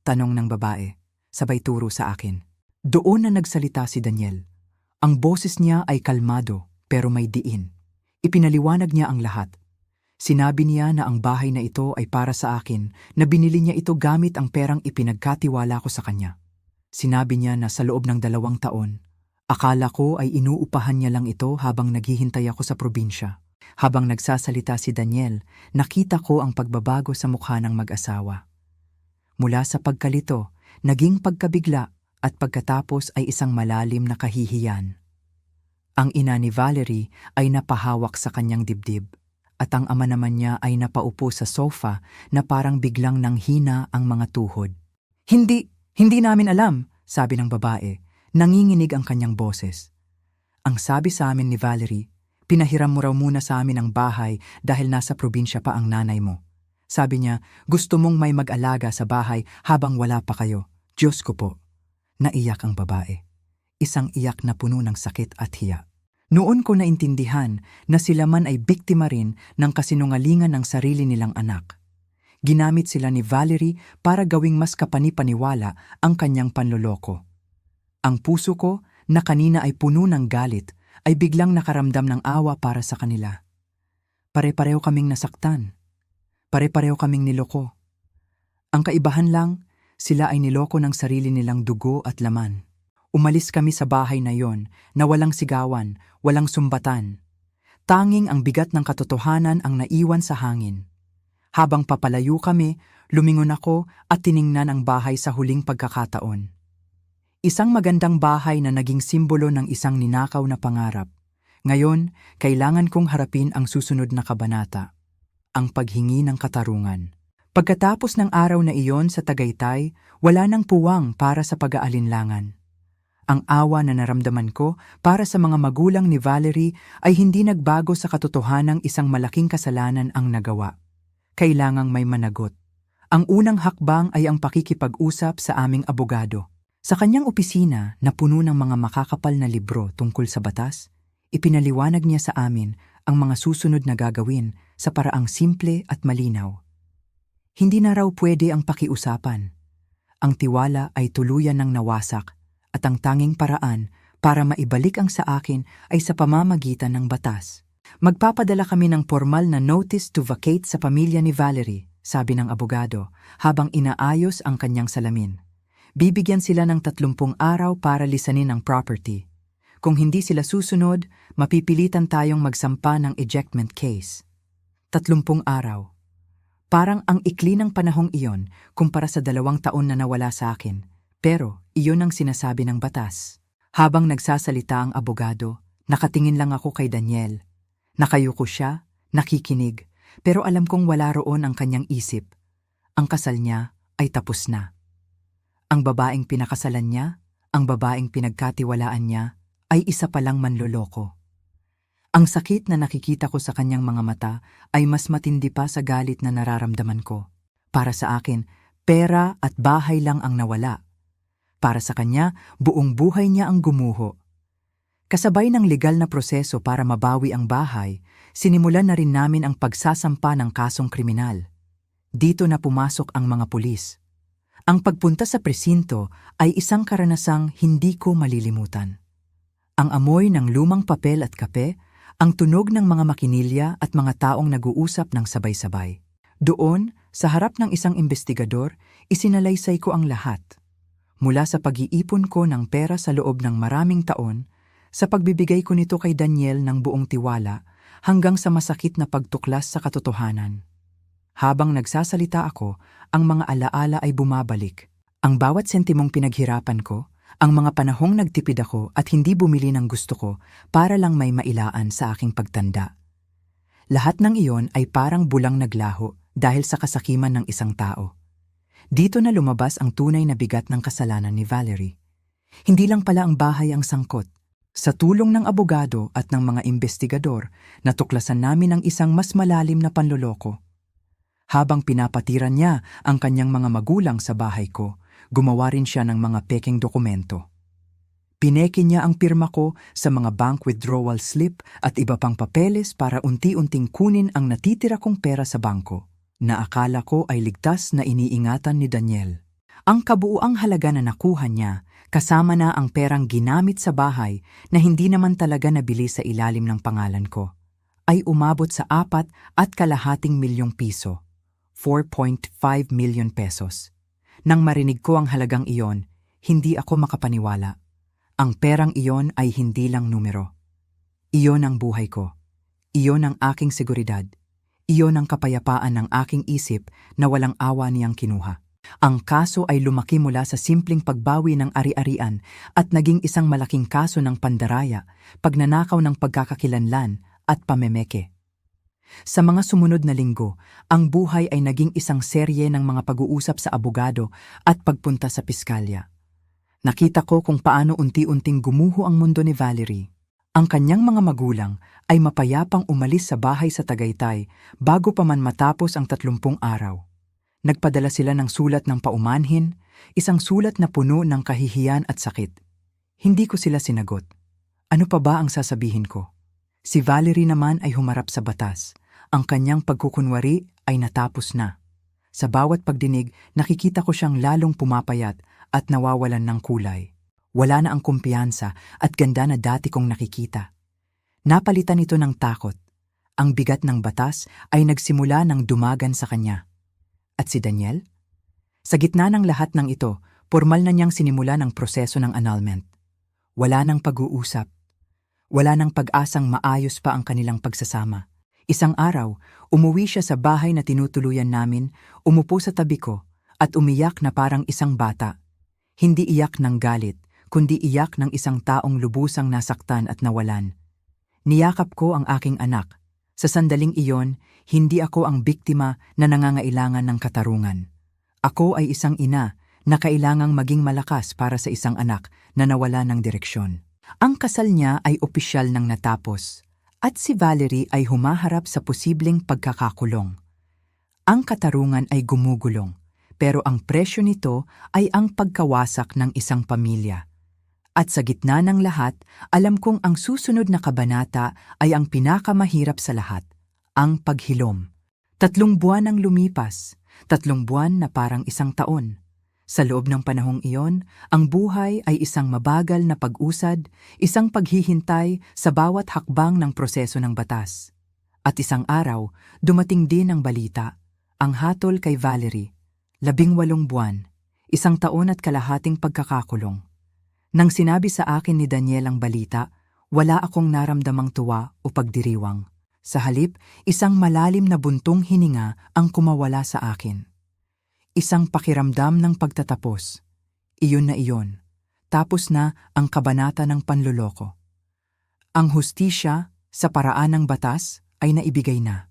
Tanong ng babae, sabay turo sa akin. Doon na nagsalita si Daniel. Ang boses niya ay kalmado pero may diin. Ipinaliwanag niya ang lahat. Sinabi niya na ang bahay na ito ay para sa akin, na binili niya ito gamit ang perang ipinagkatiwala ko sa kanya. Sinabi niya na sa loob ng 2 taon, akala ko ay inuupahan niya lang ito habang naghihintay ako sa probinsya. Habang nagsasalita si Daniel, nakita ko ang pagbabago sa mukha ng mag-asawa. Mula sa pagkalito, naging pagkabigla at pagkatapos ay isang malalim na kahihiyan. Ang ina ni Valerie ay napahawak sa kanyang dibdib at ang ama naman niya ay napaupo sa sofa na parang biglang nanghina ang mga tuhod. Hindi namin alam, sabi ng babae. Nanginginig ang kanyang boses. Ang sabi sa amin ni Valerie, pinahiram mo raw muna sa amin ang bahay dahil nasa probinsya pa ang nanay mo. Sabi niya, gusto mong may mag-alaga sa bahay habang wala pa kayo. Diyos ko po. Naiyak ang babae. Isang iyak na puno ng sakit at hiya. Noon ko naintindihan na sila man ay biktima rin ng kasinungalingan ng sarili nilang anak. Ginamit sila ni Valerie para gawing mas kapani-paniwala ang kanyang panloloko. Ang puso ko, na kanina ay puno ng galit, ay biglang nakaramdam ng awa para sa kanila. Pare-pareho kaming nasaktan. Pare-pareho kaming niloko. Ang kaibahan lang, sila ay niloko ng sarili nilang dugo at laman. Umalis kami sa bahay na yon na walang sigawan, walang sumbatan. Tanging ang bigat ng katotohanan ang naiwan sa hangin. Habang papalayo kami, lumingon ako at tiningnan ang bahay sa huling pagkakataon. Isang magandang bahay na naging simbolo ng isang ninakaw na pangarap. Ngayon, kailangan kong harapin ang susunod na kabanata, ang paghingi ng katarungan. Pagkatapos ng araw na iyon sa Tagaytay, wala nang puwang para sa pag-aalinlangan. Ang awa na naramdaman ko para sa mga magulang ni Valerie ay hindi nagbago sa katotohanang isang malaking kasalanan ang nagawa. Kailangang may managot. Ang unang hakbang ay ang pakikipag-usap sa aming abogado. Sa kanyang opisina na puno ng mga makakapal na libro tungkol sa batas, ipinaliwanag niya sa amin ang mga susunod na gagawin sa paraang simple at malinaw. Hindi na raw pwede ang pakiusapan. Ang tiwala ay tuluyan ng nawasak at ang tanging paraan para maibalik ang sa akin ay sa pamamagitan ng batas. Magpapadala kami ng formal na notice to vacate sa pamilya ni Valerie, sabi ng abogado, habang inaayos ang kanyang salamin. Bibigyan sila ng 30 araw para lisanin ang property. Kung hindi sila susunod, mapipilitan tayong magsampa ng ejectment case. 30 araw. Parang ang ikli ng panahong iyon kumpara sa 2 taon na nawala sa akin. Pero iyon ang sinasabi ng batas. Habang nagsasalita ang abogado, nakatingin lang ako kay Daniel. Nakayuko siya, nakikinig, pero alam kong wala roon ang kanyang isip. Ang kasal niya ay tapos na. Ang babaeng pinakasalan niya, ang babaeng pinagkatiwalaan niya, ay isa palang manloloko. Ang sakit na nakikita ko sa kanyang mga mata ay mas matindi pa sa galit na nararamdaman ko. Para sa akin, pera at bahay lang ang nawala. Para sa kanya, buong buhay niya ang gumuho. Kasabay ng legal na proseso para mabawi ang bahay, sinimulan na rin namin ang pagsasampa ng kasong kriminal. Dito na pumasok ang mga pulis. Ang pagpunta sa presinto ay isang karanasang hindi ko malilimutan. Ang amoy ng lumang papel at kape, ang tunog ng mga makinilya at mga taong nag-uusap ng sabay-sabay. Doon, sa harap ng isang investigador, isinalaysay ko ang lahat. Mula sa pag-iipon ko ng pera sa loob ng maraming taon, Sa pagbibigay ko nito kay Daniel ng buong tiwala hanggang sa masakit na pagtuklas sa katotohanan. Habang nagsasalita ako, ang mga alaala ay bumabalik. Ang bawat sentimong pinaghirapan ko, ang mga panahong nagtipid ako at hindi bumili ng gusto ko para lang may mailaan sa aking pagtanda. Lahat ng iyon ay parang bulang naglaho dahil sa kasakiman ng isang tao. Dito na lumabas ang tunay na bigat ng kasalanan ni Valerie. Hindi lang pala ang bahay ang sangkot. Sa tulong ng abogado at ng mga investigador, natuklasan namin ang isang mas malalim na panloloko. Habang pinapatiran niya ang kanyang mga magulang sa bahay ko, gumawa rin siya ng mga pekeng dokumento. Pineke niya ang pirma ko sa mga bank withdrawal slip at iba pang papeles para unti-unting kunin ang natitira kong pera sa bangko, na akala ko ay ligtas na iniingatan ni Daniel. Ang kabuuang halaga na nakuha niya, kasama na ang perang ginamit sa bahay na hindi naman talaga nabili sa ilalim ng pangalan ko, ay umabot sa 4.5 milyong piso, 4.5 million pesos. Nang marinig ko ang halagang iyon, hindi ako makapaniwala. Ang perang iyon ay hindi lang numero. Iyon ang buhay ko. Iyon ang aking seguridad. Iyon ang kapayapaan ng aking isip na walang awa niyang kinuha. Ang kaso ay lumaki mula sa simpleng pagbawi ng ari-arian at naging isang malaking kaso ng pandaraya, pagnanakaw ng pagkakakilanlan at pamemeke. Sa mga sumunod na linggo, ang buhay ay naging isang serye ng mga pag-uusap sa abogado at pagpunta sa piskalya. Nakita ko kung paano unti-unting gumuho ang mundo ni Valerie. Ang kanyang mga magulang ay mapayapang umalis sa bahay sa Tagaytay bago pa man matapos ang 30 araw. Nagpadala sila ng sulat ng paumanhin, isang sulat na puno ng kahihiyan at sakit. Hindi ko sila sinagot. Ano pa ba ang sasabihin ko? Si Valerie naman ay humarap sa batas. Ang kanyang pagkukunwari ay natapos na. Sa bawat pagdinig, nakikita ko siyang lalong pumapayat at nawawalan ng kulay. Wala na ang kumpiyansa at ganda na dati kong nakikita. Napalitan ito ng takot. Ang bigat ng batas ay nagsimula ng dumagan sa kanya. At si Daniel? Sa gitna ng lahat ng ito, formal na niyang sinimula ng proseso ng annulment. Wala nang pag-uusap. Wala nang pag-asang maayos pa ang kanilang pagsasama. Isang araw, umuwi siya sa bahay na tinutuluyan namin, umupo sa tabi ko, at umiyak na parang isang bata. Hindi iyak ng galit, kundi iyak ng isang taong lubusang nasaktan at nawalan. Niyakap ko ang aking anak. Sa sandaling iyon, hindi ako ang biktima na nangangailangan ng katarungan. Ako ay isang ina na kailangang maging malakas para sa isang anak na nawala ng direksyon. Ang kasal niya ay opisyal nang natapos, at si Valerie ay humaharap sa posibleng pagkakakulong. Ang katarungan ay gumugulong, pero ang presyo nito ay ang pagkawasak ng isang pamilya. At sa gitna ng lahat, alam kong ang susunod na kabanata ay ang pinakamahirap sa lahat, ang paghilom. 3 buwan ang lumipas, 3 buwan na parang isang taon. Sa loob ng panahong iyon, ang buhay ay isang mabagal na pag-usad, isang paghihintay sa bawat hakbang ng proseso ng batas. At isang araw, dumating din ang balita, ang hatol kay Valerie, 18 buwan, 1 taon at kalahating pagkakakulong. Nang sinabi sa akin ni Daniel ang balita, wala akong naramdamang tuwa o pagdiriwang. Sa halip, isang malalim na buntong hininga ang kumawala sa akin. Isang pakiramdam ng pagtatapos. Iyon na iyon. Tapos na ang kabanata ng panloloko. Ang hustisya sa paraan ng batas ay naibigay na.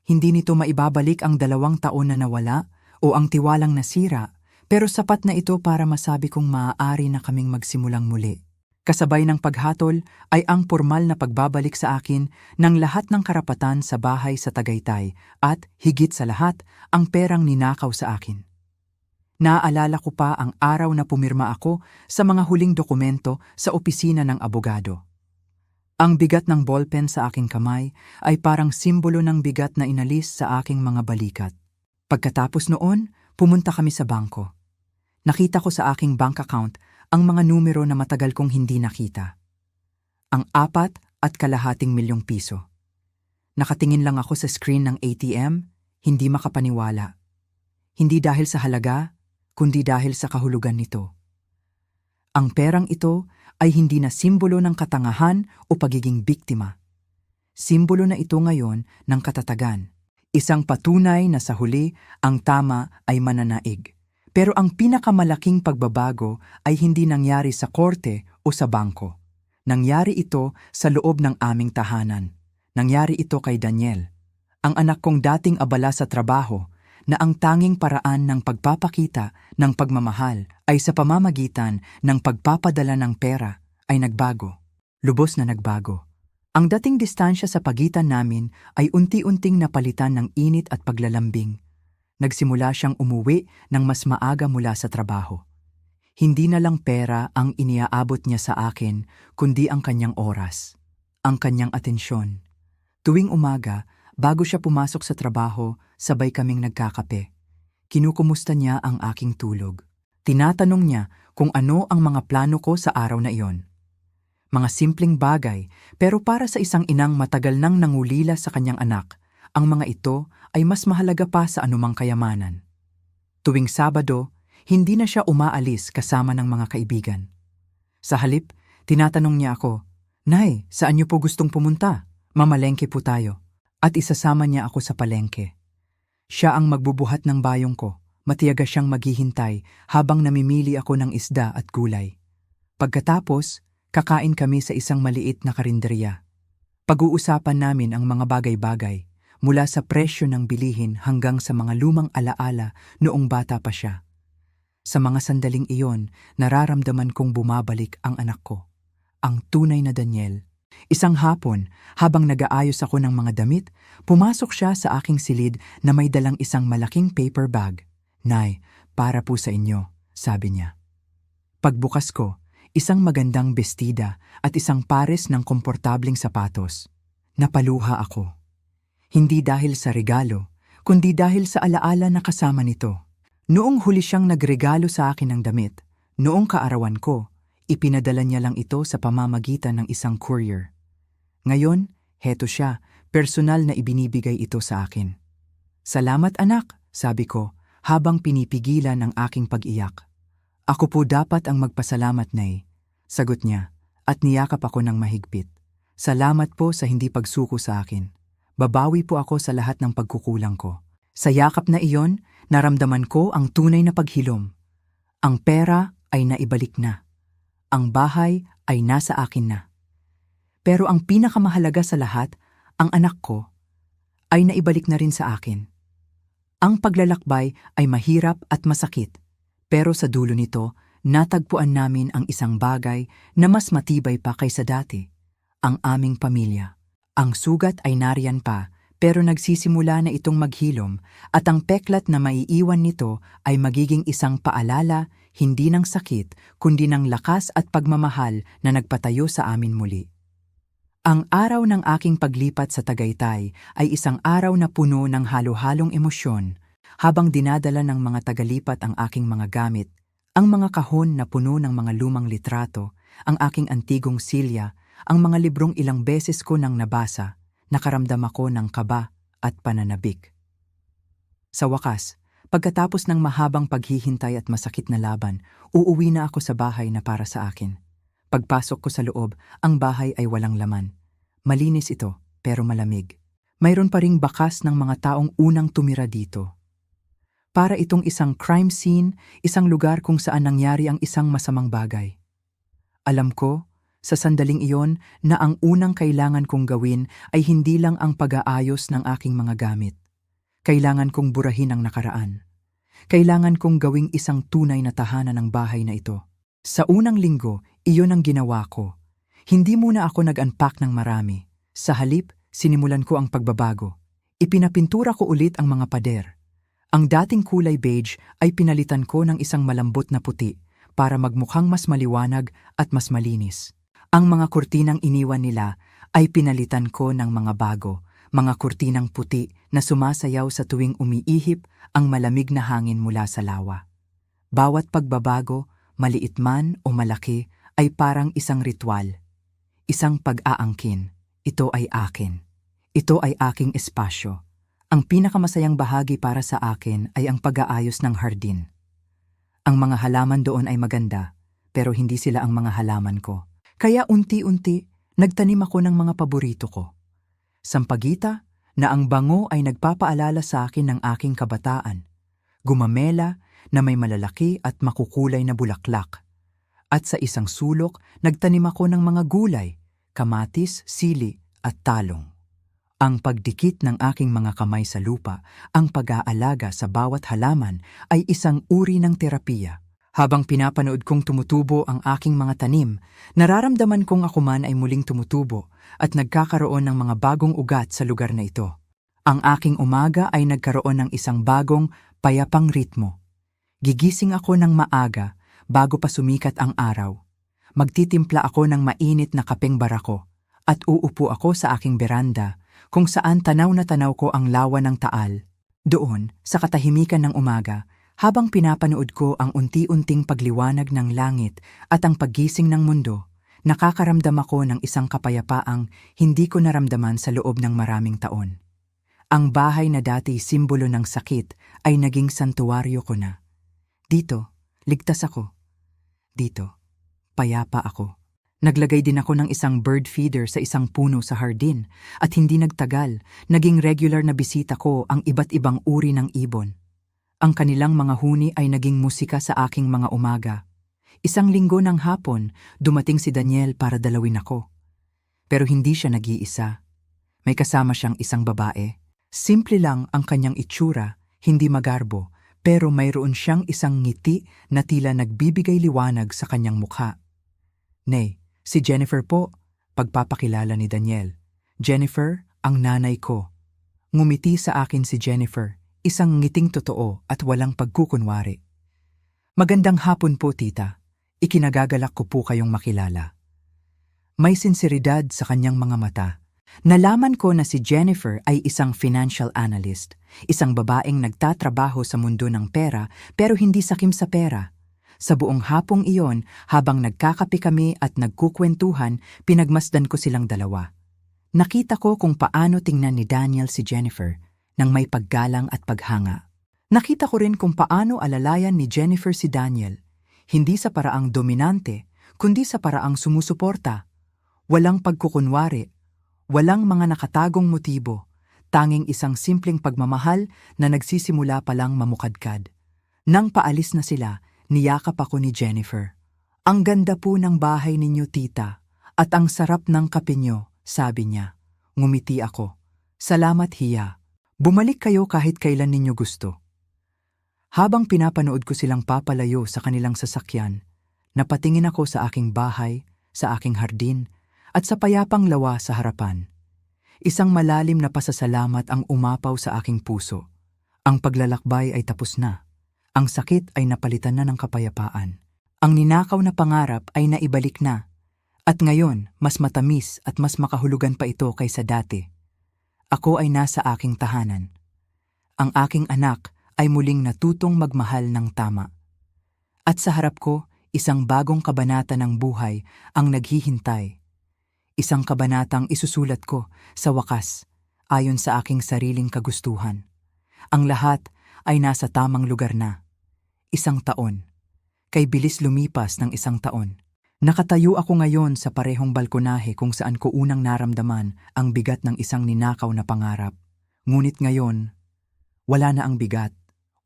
Hindi nito maibabalik ang 2 taon na nawala o ang tiwalang nasira, pero sapat na ito para masabi kong maaari na kaming magsimulang muli. Kasabay ng paghatol ay ang formal na pagbabalik sa akin ng lahat ng karapatan sa bahay sa Tagaytay at, higit sa lahat, ang perang ninakaw sa akin. Naaalala ko pa ang araw na pumirma ako sa mga huling dokumento sa opisina ng abogado. Ang bigat ng ballpen sa aking kamay ay parang simbolo ng bigat na inalis sa aking mga balikat. Pagkatapos noon, pumunta kami sa bangko. Nakita ko sa aking bank account ang mga numero na matagal kong hindi nakita. Ang 4.5 milyong piso. Nakatingin lang ako sa screen ng ATM, hindi makapaniwala. Hindi dahil sa halaga, kundi dahil sa kahulugan nito. Ang perang ito ay hindi na simbolo ng katangahan o pagiging biktima. Simbolo na ito ngayon ng katatagan. Isang patunay na sa huli ang tama ay mananaig. Pero ang pinakamalaking pagbabago ay hindi nangyari sa korte o sa bangko. Nangyari ito sa loob ng aming tahanan. Nangyari ito kay Daniel, ang anak kong dating abala sa trabaho, na ang tanging paraan ng pagpapakita ng pagmamahal ay sa pamamagitan ng pagpapadala ng pera ay nagbago. Lubos na nagbago. Ang dating distansya sa pagitan namin ay unti-unting napalitan ng init at paglalambing. Nagsimula siyang umuwi ng mas maaga mula sa trabaho. Hindi na lang pera ang iniaabot niya sa akin, kundi ang kanyang oras, ang kanyang atensyon. Tuwing umaga, bago siya pumasok sa trabaho, sabay kaming nagkakape. Kinukumusta niya ang aking tulog. Tinatanong niya kung ano ang mga plano ko sa araw na iyon. Mga simpleng bagay, pero para sa isang inang matagal nang nangulila sa kanyang anak, ang mga ito ay mas mahalaga pa sa anumang kayamanan. Tuwing Sabado, hindi na siya umaalis kasama ng mga kaibigan. Sa halip, tinatanong niya ako, "Nay, saan niyo po gustong pumunta? Mamalengke po tayo." At isasama niya ako sa palengke. Siya ang magbubuhat ng bayong ko, matiyaga siyang maghihintay habang namimili ako ng isda at gulay. Pagkatapos, kakain kami sa isang maliit na karinderya. Pag-uusapan namin ang mga bagay-bagay, mula sa presyo ng bilihin hanggang sa mga lumang alaala noong bata pa siya. Sa mga sandaling iyon, nararamdaman kong bumabalik ang anak ko, ang tunay na Daniel. Isang hapon, habang nag-aayos ako ng mga damit, pumasok siya sa aking silid na may dalang isang malaking paper bag. "Nay, para po sa inyo," sabi niya. Pagbukas ko, isang magandang bestida at isang pares ng komportabling sapatos. Napaluha ako. Hindi dahil sa regalo, kundi dahil sa alaala na kasama nito. Noong huli siyang nagregalo sa akin ng damit, noong kaarawan ko, ipinadala niya lang ito sa pamamagitan ng isang courier. Ngayon, heto siya, personal na ibinibigay ito sa akin. "Salamat anak," sabi ko, habang pinipigilan ang aking pag-iyak. "Ako po dapat ang magpasalamat, Nay," sagot niya, at niyakap ako ng mahigpit. "Salamat po sa hindi pagsuko sa akin. Babawi po ako sa lahat ng pagkukulang ko." Sa yakap na iyon, naramdaman ko ang tunay na paghilom. Ang pera ay naibalik na. Ang bahay ay nasa akin na. Pero ang pinakamahalaga sa lahat, ang anak ko, ay naibalik na rin sa akin. Ang paglalakbay ay mahirap at masakit, pero sa dulo nito, natagpuan namin ang isang bagay na mas matibay pa kaysa dati, ang aming pamilya. Ang sugat ay nariyan pa, pero nagsisimula na itong maghilom at ang peklat na maiiwan nito ay magiging isang paalala hindi ng sakit kundi ng lakas at pagmamahal na nagpatayo sa amin muli. Ang araw ng aking paglipat sa Tagaytay ay isang araw na puno ng halo-halong emosyon. Habang dinadala ng mga tagalipat ang aking mga gamit, ang mga kahon na puno ng mga lumang litrato, ang aking antigong silya, ang mga librong ilang beses ko nang nabasa, nakaramdam ako ng kaba at pananabik. Sa wakas, pagkatapos ng mahabang paghihintay at masakit na laban, uuwi na ako sa bahay na para sa akin. Pagpasok ko sa loob, ang bahay ay walang laman. Malinis ito, pero malamig. Mayroon pa ring bakas ng mga taong unang tumira dito. Para itong isang crime scene, isang lugar kung saan nangyari ang isang masamang bagay. Alam ko, sa sandaling iyon, na ang unang kailangan kong gawin ay hindi lang ang pag-aayos ng aking mga gamit. Kailangan kong burahin ang nakaraan. Kailangan kong gawing isang tunay na tahanan ng bahay na ito. Sa unang linggo, iyon ang ginawa ko. Hindi muna ako nag-unpack ng marami. Sa halip, sinimulan ko ang pagbabago. Ipinapintura ko ulit ang mga pader. Ang dating kulay beige ay pinalitan ko ng isang malambot na puti para magmukhang mas maliwanag at mas malinis. Ang mga kurtinang iniwan nila ay pinalitan ko ng mga bago, mga kurtinang puti na sumasayaw sa tuwing umiihip ang malamig na hangin mula sa lawa. Bawat pagbabago, maliit man o malaki, ay parang isang ritual. Isang pag-aangkin. Ito ay akin. Ito ay aking espasyo. Ang pinakamasayang bahagi para sa akin ay ang pag-aayos ng hardin. Ang mga halaman doon ay maganda, pero hindi sila ang mga halaman ko. Kaya unti-unti, nagtanim ako ng mga paborito ko. Sampagita, na ang bango ay nagpapaalala sa akin ng aking kabataan. Gumamela, na may malalaki at makukulay na bulaklak. At sa isang sulok, nagtanim ako ng mga gulay, kamatis, sili at talong. Ang pagdikit ng aking mga kamay sa lupa, ang pag-aalaga sa bawat halaman ay isang uri ng terapiya. Habang pinapanood kong tumutubo ang aking mga tanim, nararamdaman kong ako man ay muling tumutubo at nagkakaroon ng mga bagong ugat sa lugar na ito. Ang aking umaga ay nagkaroon ng isang bagong, payapang ritmo. Gigising ako ng maaga bago pa sumikat ang araw. Magtitimpla ako ng mainit na kapeng barako at uupo ako sa aking beranda kung saan tanaw na tanaw ko ang lawa ng Taal. Doon, sa katahimikan ng umaga, habang pinapanood ko ang unti-unting pagliwanag ng langit at ang paggising ng mundo, nakakaramdam ako ng isang kapayapaang hindi ko naramdaman sa loob ng maraming taon. Ang bahay na dati simbolo ng sakit ay naging santuwaryo ko na. Dito, ligtas ako. Dito, payapa ako. Naglagay din ako ng isang bird feeder sa isang puno sa hardin at hindi nagtagal, naging regular na bisita ko ang iba't ibang uri ng ibon. Ang kanilang mga huni ay naging musika sa aking mga umaga. Isang linggo ng hapon, dumating si Daniel para dalawin ako. Pero hindi siya nag-iisa. May kasama siyang isang babae. Simple lang ang kanyang itsura, hindi magarbo, pero mayroon siyang isang ngiti na tila nagbibigay liwanag sa kanyang mukha. "Nay, si Jennifer po," pagpapakilala ni Daniel. "Jennifer, ang nanay ko." Ngumiti sa akin si Jennifer, isang ngiting totoo at walang pagkukunwari. "Magandang hapon po, tita. Ikinagagalak ko po kayong makilala." May sinseridad sa kanyang mga mata. Nalaman ko na si Jennifer ay isang financial analyst, isang babaeng nagtatrabaho sa mundo ng pera pero hindi sakim sa pera. Sa buong hapong iyon, habang nagkakape kami at nagkukwentuhan, pinagmasdan ko silang dalawa. Nakita ko kung paano tingnan ni Daniel si Jennifer nang may paggalang at paghanga. Nakita ko rin kung paano alalayan ni Jennifer si Daniel, hindi sa paraang dominante, kundi sa paraang sumusuporta. Walang pagkukunwari, walang mga nakatagong motibo, tanging isang simpleng pagmamahal na nagsisimula palang mamukadkad. Nang paalis na sila, niyakap ako ni Jennifer. "Ang ganda po ng bahay ninyo, tita, at ang sarap ng kape nyo," sabi niya. Ngumiti ako. "Salamat, hiya. Bumalik kayo kahit kailan ninyo gusto." Habang pinapanood ko silang papalayo sa kanilang sasakyan, napatingin ako sa aking bahay, sa aking hardin, at sa payapang lawa sa harapan. Isang malalim na pasasalamat ang umapaw sa aking puso. Ang paglalakbay ay tapos na. Ang sakit ay napalitan na ng kapayapaan. Ang ninakaw na pangarap ay naibalik na. At ngayon, mas matamis at mas makahulugan pa ito kaysa dati. Ako ay nasa aking tahanan. Ang aking anak ay muling natutong magmahal ng tama. At sa harap ko, isang bagong kabanata ng buhay ang naghihintay. Isang kabanatang isusulat ko sa wakas ayon sa aking sariling kagustuhan. Ang lahat ay nasa tamang lugar na. Isang taon. Kay bilis lumipas ng isang taon. Nakatayo ako ngayon sa parehong balkonahe kung saan ko unang naramdaman ang bigat ng isang ninakaw na pangarap. Ngunit ngayon, wala na ang bigat,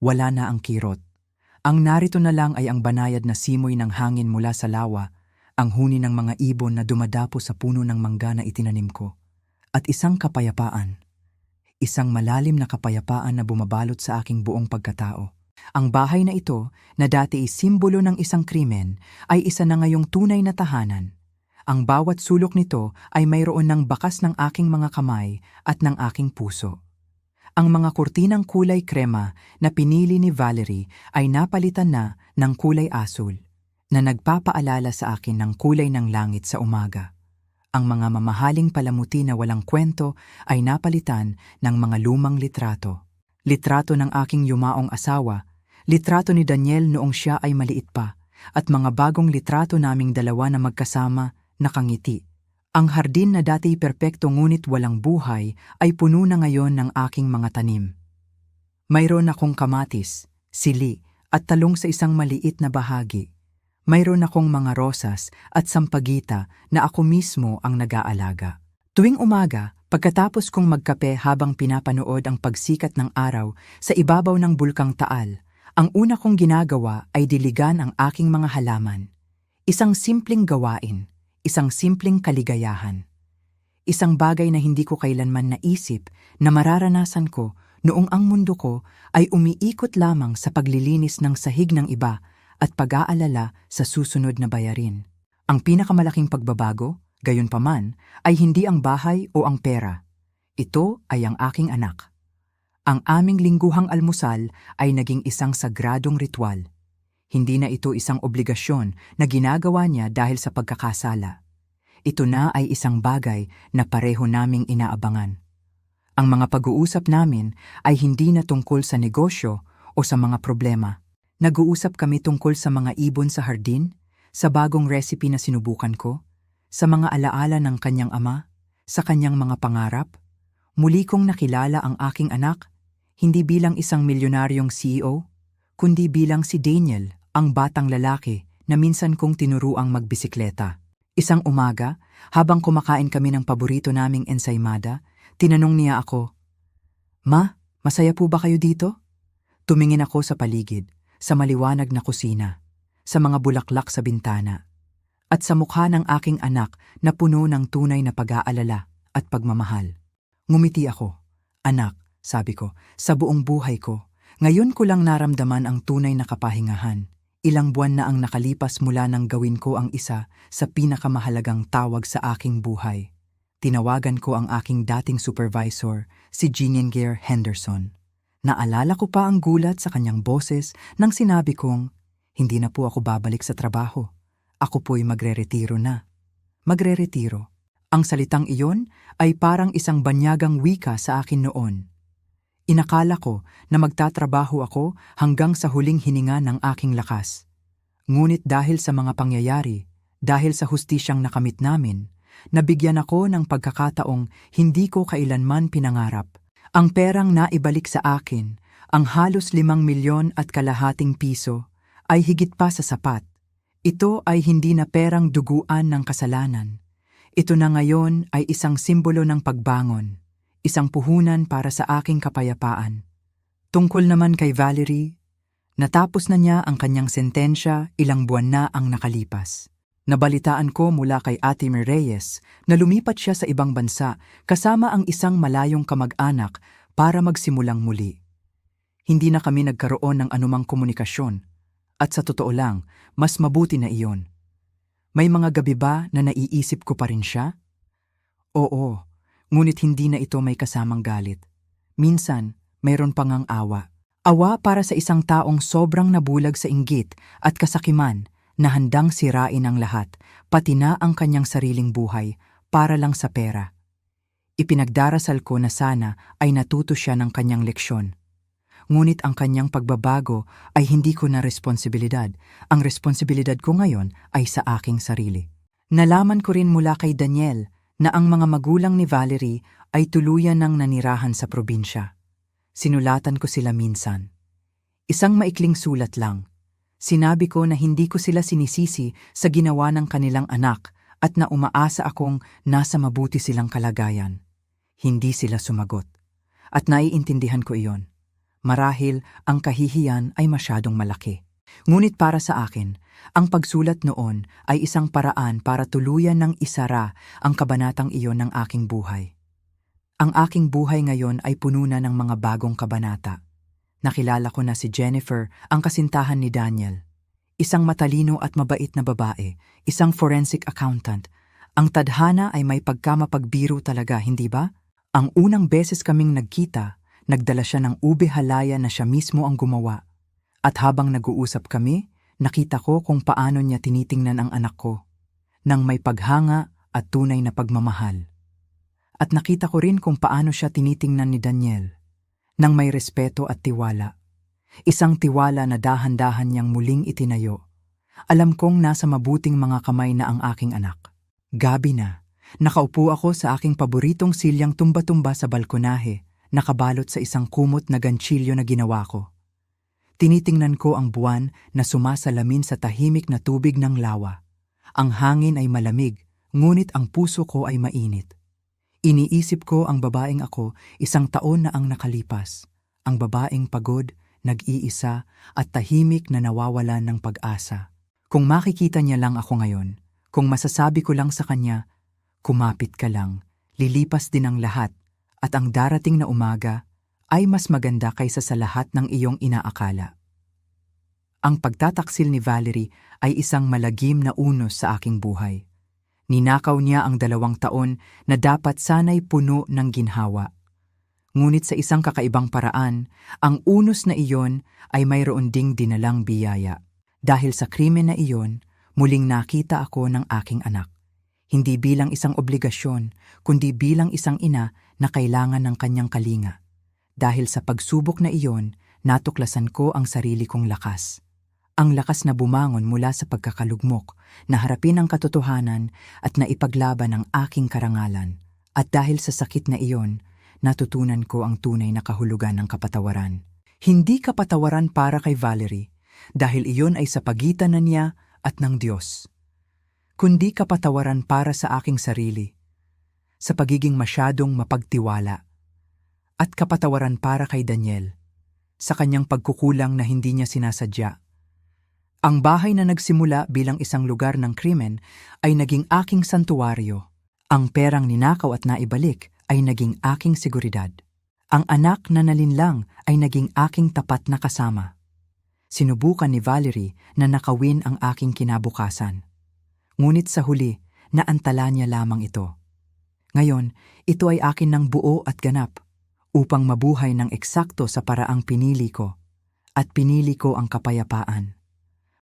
wala na ang kirot. Ang narito na lang ay ang banayad na simoy ng hangin mula sa lawa, ang huni ng mga ibon na dumadapo sa puno ng mangga na itinanim ko, at isang kapayapaan. Isang malalim na kapayapaan na bumabalot sa aking buong pagkatao. Ang bahay na ito, na dati ay simbolo ng isang krimen, ay isa na ngayong tunay na tahanan. Ang bawat sulok nito ay mayroon ng bakas ng aking mga kamay at ng aking puso. Ang mga kurtinang kulay krema na pinili ni Valerie ay napalitan na ng kulay asul, na nagpapaalala sa akin ng kulay ng langit sa umaga. Ang mga mamahaling palamuti na walang kwento ay napalitan ng mga lumang litrato. Litrato ng aking yumaong asawa, litrato ni Daniel noong siya ay maliit pa, at mga bagong litrato naming dalawa na magkasama, nakangiti. Ang hardin na dati perpekto ngunit walang buhay ay puno na ngayon ng aking mga tanim. Mayroon akong kamatis, sili, at talong sa isang maliit na bahagi. Mayroon akong mga rosas at sampagita na ako mismo ang nag-aalaga. Tuwing umaga, pagkatapos kong magkape habang pinapanood ang pagsikat ng araw sa ibabaw ng Bulkang Taal, ang una kong ginagawa ay diligan ang aking mga halaman. Isang simpleng gawain, isang simpleng kaligayahan. Isang bagay na hindi ko kailanman naisip na mararanasan ko noong ang mundo ko ay umiikot lamang sa paglilinis ng sahig ng iba at pag-aalala sa susunod na bayarin. Ang pinakamalaking pagbabago, gayunpaman, ay hindi ang bahay o ang pera. Ito ay ang aking anak. Ang aming lingguhang almusal ay naging isang sagradong ritual. Hindi na ito isang obligasyon na ginagawa niya dahil sa pagkakasala. Ito na ay isang bagay na pareho naming inaabangan. Ang mga pag-uusap namin ay hindi na tungkol sa negosyo o sa mga problema. Nag-uusap kami tungkol sa mga ibon sa hardin, sa bagong recipe na sinubukan ko, sa mga alaala ng kanyang ama, sa kanyang mga pangarap. Muli kong nakilala ang aking anak, hindi bilang isang milyonaryong CEO, kundi bilang si Daniel, ang batang lalaki na minsan kong tinuruang magbisikleta. Isang umaga, habang kumakain kami ng paborito naming ensaymada, tinanong niya ako, "Ma, masaya po ba kayo dito?" Tumingin ako sa paligid, sa maliwanag na kusina, sa mga bulaklak sa bintana, at sa mukha ng aking anak na puno ng tunay na pag-aalala at pagmamahal. Ngumiti ako. "Anak," sabi ko, "sa buong buhay ko, ngayon ko lang naramdaman ang tunay na kapahingahan. Ilang buwan na ang nakalipas mula nang gawin ko ang isa sa pinakamahalagang tawag sa aking buhay." Tinawagan ko ang aking dating supervisor, si Ginger Henderson. Naalala ko pa ang gulat sa kanyang boses nang sinabi kong, "Hindi na po ako babalik sa trabaho. Ako po'y magre-retiro na." Magre-retiro. Ang salitang iyon ay parang isang banyagang wika sa akin noon. Inakala ko na magtatrabaho ako hanggang sa huling hininga ng aking lakas. Ngunit dahil sa mga pangyayari, dahil sa hustisyang nakamit namin, nabigyan ako ng pagkakataong hindi ko kailanman pinangarap. Ang perang naibalik sa akin, ang halos 5 milyon at kalahating piso, ay higit pa sa sapat. Ito ay hindi na perang duguan ng kasalanan. Ito na ngayon ay isang simbolo ng pagbangon, isang puhunan para sa aking kapayapaan. Tungkol naman kay Valerie, natapos na niya ang kanyang sentensya, ilang buwan na ang nakalipas. Nabalitaan ko mula kay Ate Reyes na lumipat siya sa ibang bansa kasama ang isang malayong kamag-anak para magsimulang muli. Hindi na kami nagkaroon ng anumang komunikasyon at sa totoo lang, mas mabuti na iyon. May mga gabi ba na naiisip ko pa rin siya? Oo, ngunit hindi na ito may kasamang galit. Minsan, mayroon pang ang awa. Awa para sa isang taong sobrang nabulag sa inggit at kasakiman na handang sirain ang lahat, pati na ang kanyang sariling buhay, para lang sa pera. Ipinagdarasal ko na sana ay natuto siya ng kanyang leksyon. Ngunit ang kanyang pagbabago ay hindi ko na responsibilidad. Ang responsibilidad ko ngayon ay sa aking sarili. Nalaman ko rin mula kay Daniel na ang mga magulang ni Valerie ay tuluyan ng nanirahan sa probinsya. Sinulatan ko sila minsan. Isang maikling sulat lang. Sinabi ko na hindi ko sila sinisisi sa ginawa ng kanilang anak at na umaasa akong nasa mabuti silang kalagayan. Hindi sila sumagot. At naiintindihan ko iyon. Marahil ang kahihiyan ay masyadong malaki. Ngunit para sa akin, ang pagsulat noon ay isang paraan para tuluyan ng isara ang kabanatang iyon ng aking buhay. Ang aking buhay ngayon ay puno na ng mga bagong kabanata. Nakilala ko na si Jennifer, ang kasintahan ni Daniel. Isang matalino at mabait na babae, isang forensic accountant. Ang tadhana ay may pagkamapagbiro talaga, hindi ba? Ang unang beses kaming nagkita, nagdala siya ng ube halaya na siya mismo ang gumawa. At habang nag-uusap kami, nakita ko kung paano niya tinitingnan ang anak ko, nang may paghanga at tunay na pagmamahal. At nakita ko rin kung paano siya tinitingnan ni Daniel, nang may respeto at tiwala. Isang tiwala na dahan-dahan niyang muling itinayo. Alam kong nasa mabuting mga kamay na ang aking anak. Gabi na, nakaupo ako sa aking paboritong silyang tumba-tumba sa balkonahe, nakabalot sa isang kumot na ganchilyo na ginawa ko. Tinitingnan ko ang buwan na sumasalamin sa tahimik na tubig ng lawa. Ang hangin ay malamig, ngunit ang puso ko ay mainit. Iniisip ko ang babaeng ako, 1 taon na ang nakalipas. Ang babaeng pagod, nag-iisa at tahimik na nawawalan ng pag-asa. Kung makikita niya lang ako ngayon, kung masasabi ko lang sa kanya, kumapit ka lang, lilipas din ang lahat, at ang darating na umaga ay mas maganda kaysa sa lahat ng iyong inaakala. Ang pagtataksil ni Valerie ay isang malagim na unos sa aking buhay. Ninakaw niya ang 2 taon na dapat sana'y puno ng ginhawa. Ngunit sa isang kakaibang paraan, ang unos na iyon ay mayroon ding dinalang biyaya. Dahil sa krimen na iyon, muling nakita ako ng aking anak. Hindi bilang isang obligasyon, kundi bilang isang ina na kailangan ng kanyang kalinga. Dahil sa pagsubok na iyon, natuklasan ko ang sarili kong lakas. Ang lakas na bumangon mula sa pagkakalugmok, na harapin ang katotohanan at naipaglaban ang aking karangalan. At dahil sa sakit na iyon, natutunan ko ang tunay na kahulugan ng kapatawaran. Hindi kapatawaran para kay Valerie, dahil iyon ay sa pagitan na niya at ng Diyos. Kundi kapatawaran para sa aking sarili, sa pagiging masyadong mapagtiwala. At kapatawaran para kay Daniel, sa kanyang pagkukulang na hindi niya sinasadya. Ang bahay na nagsimula bilang isang lugar ng krimen ay naging aking santuwaryo. Ang perang ninakaw at naibalik ay naging aking seguridad. Ang anak na nalinlang ay naging aking tapat na kasama. Sinubukan ni Valerie na nakawin ang aking kinabukasan. Ngunit sa huli, naantala niya lamang ito. Ngayon, ito ay akin ng buo at ganap, upang mabuhay ng eksakto sa paraang pinili ko, at pinili ko ang kapayapaan.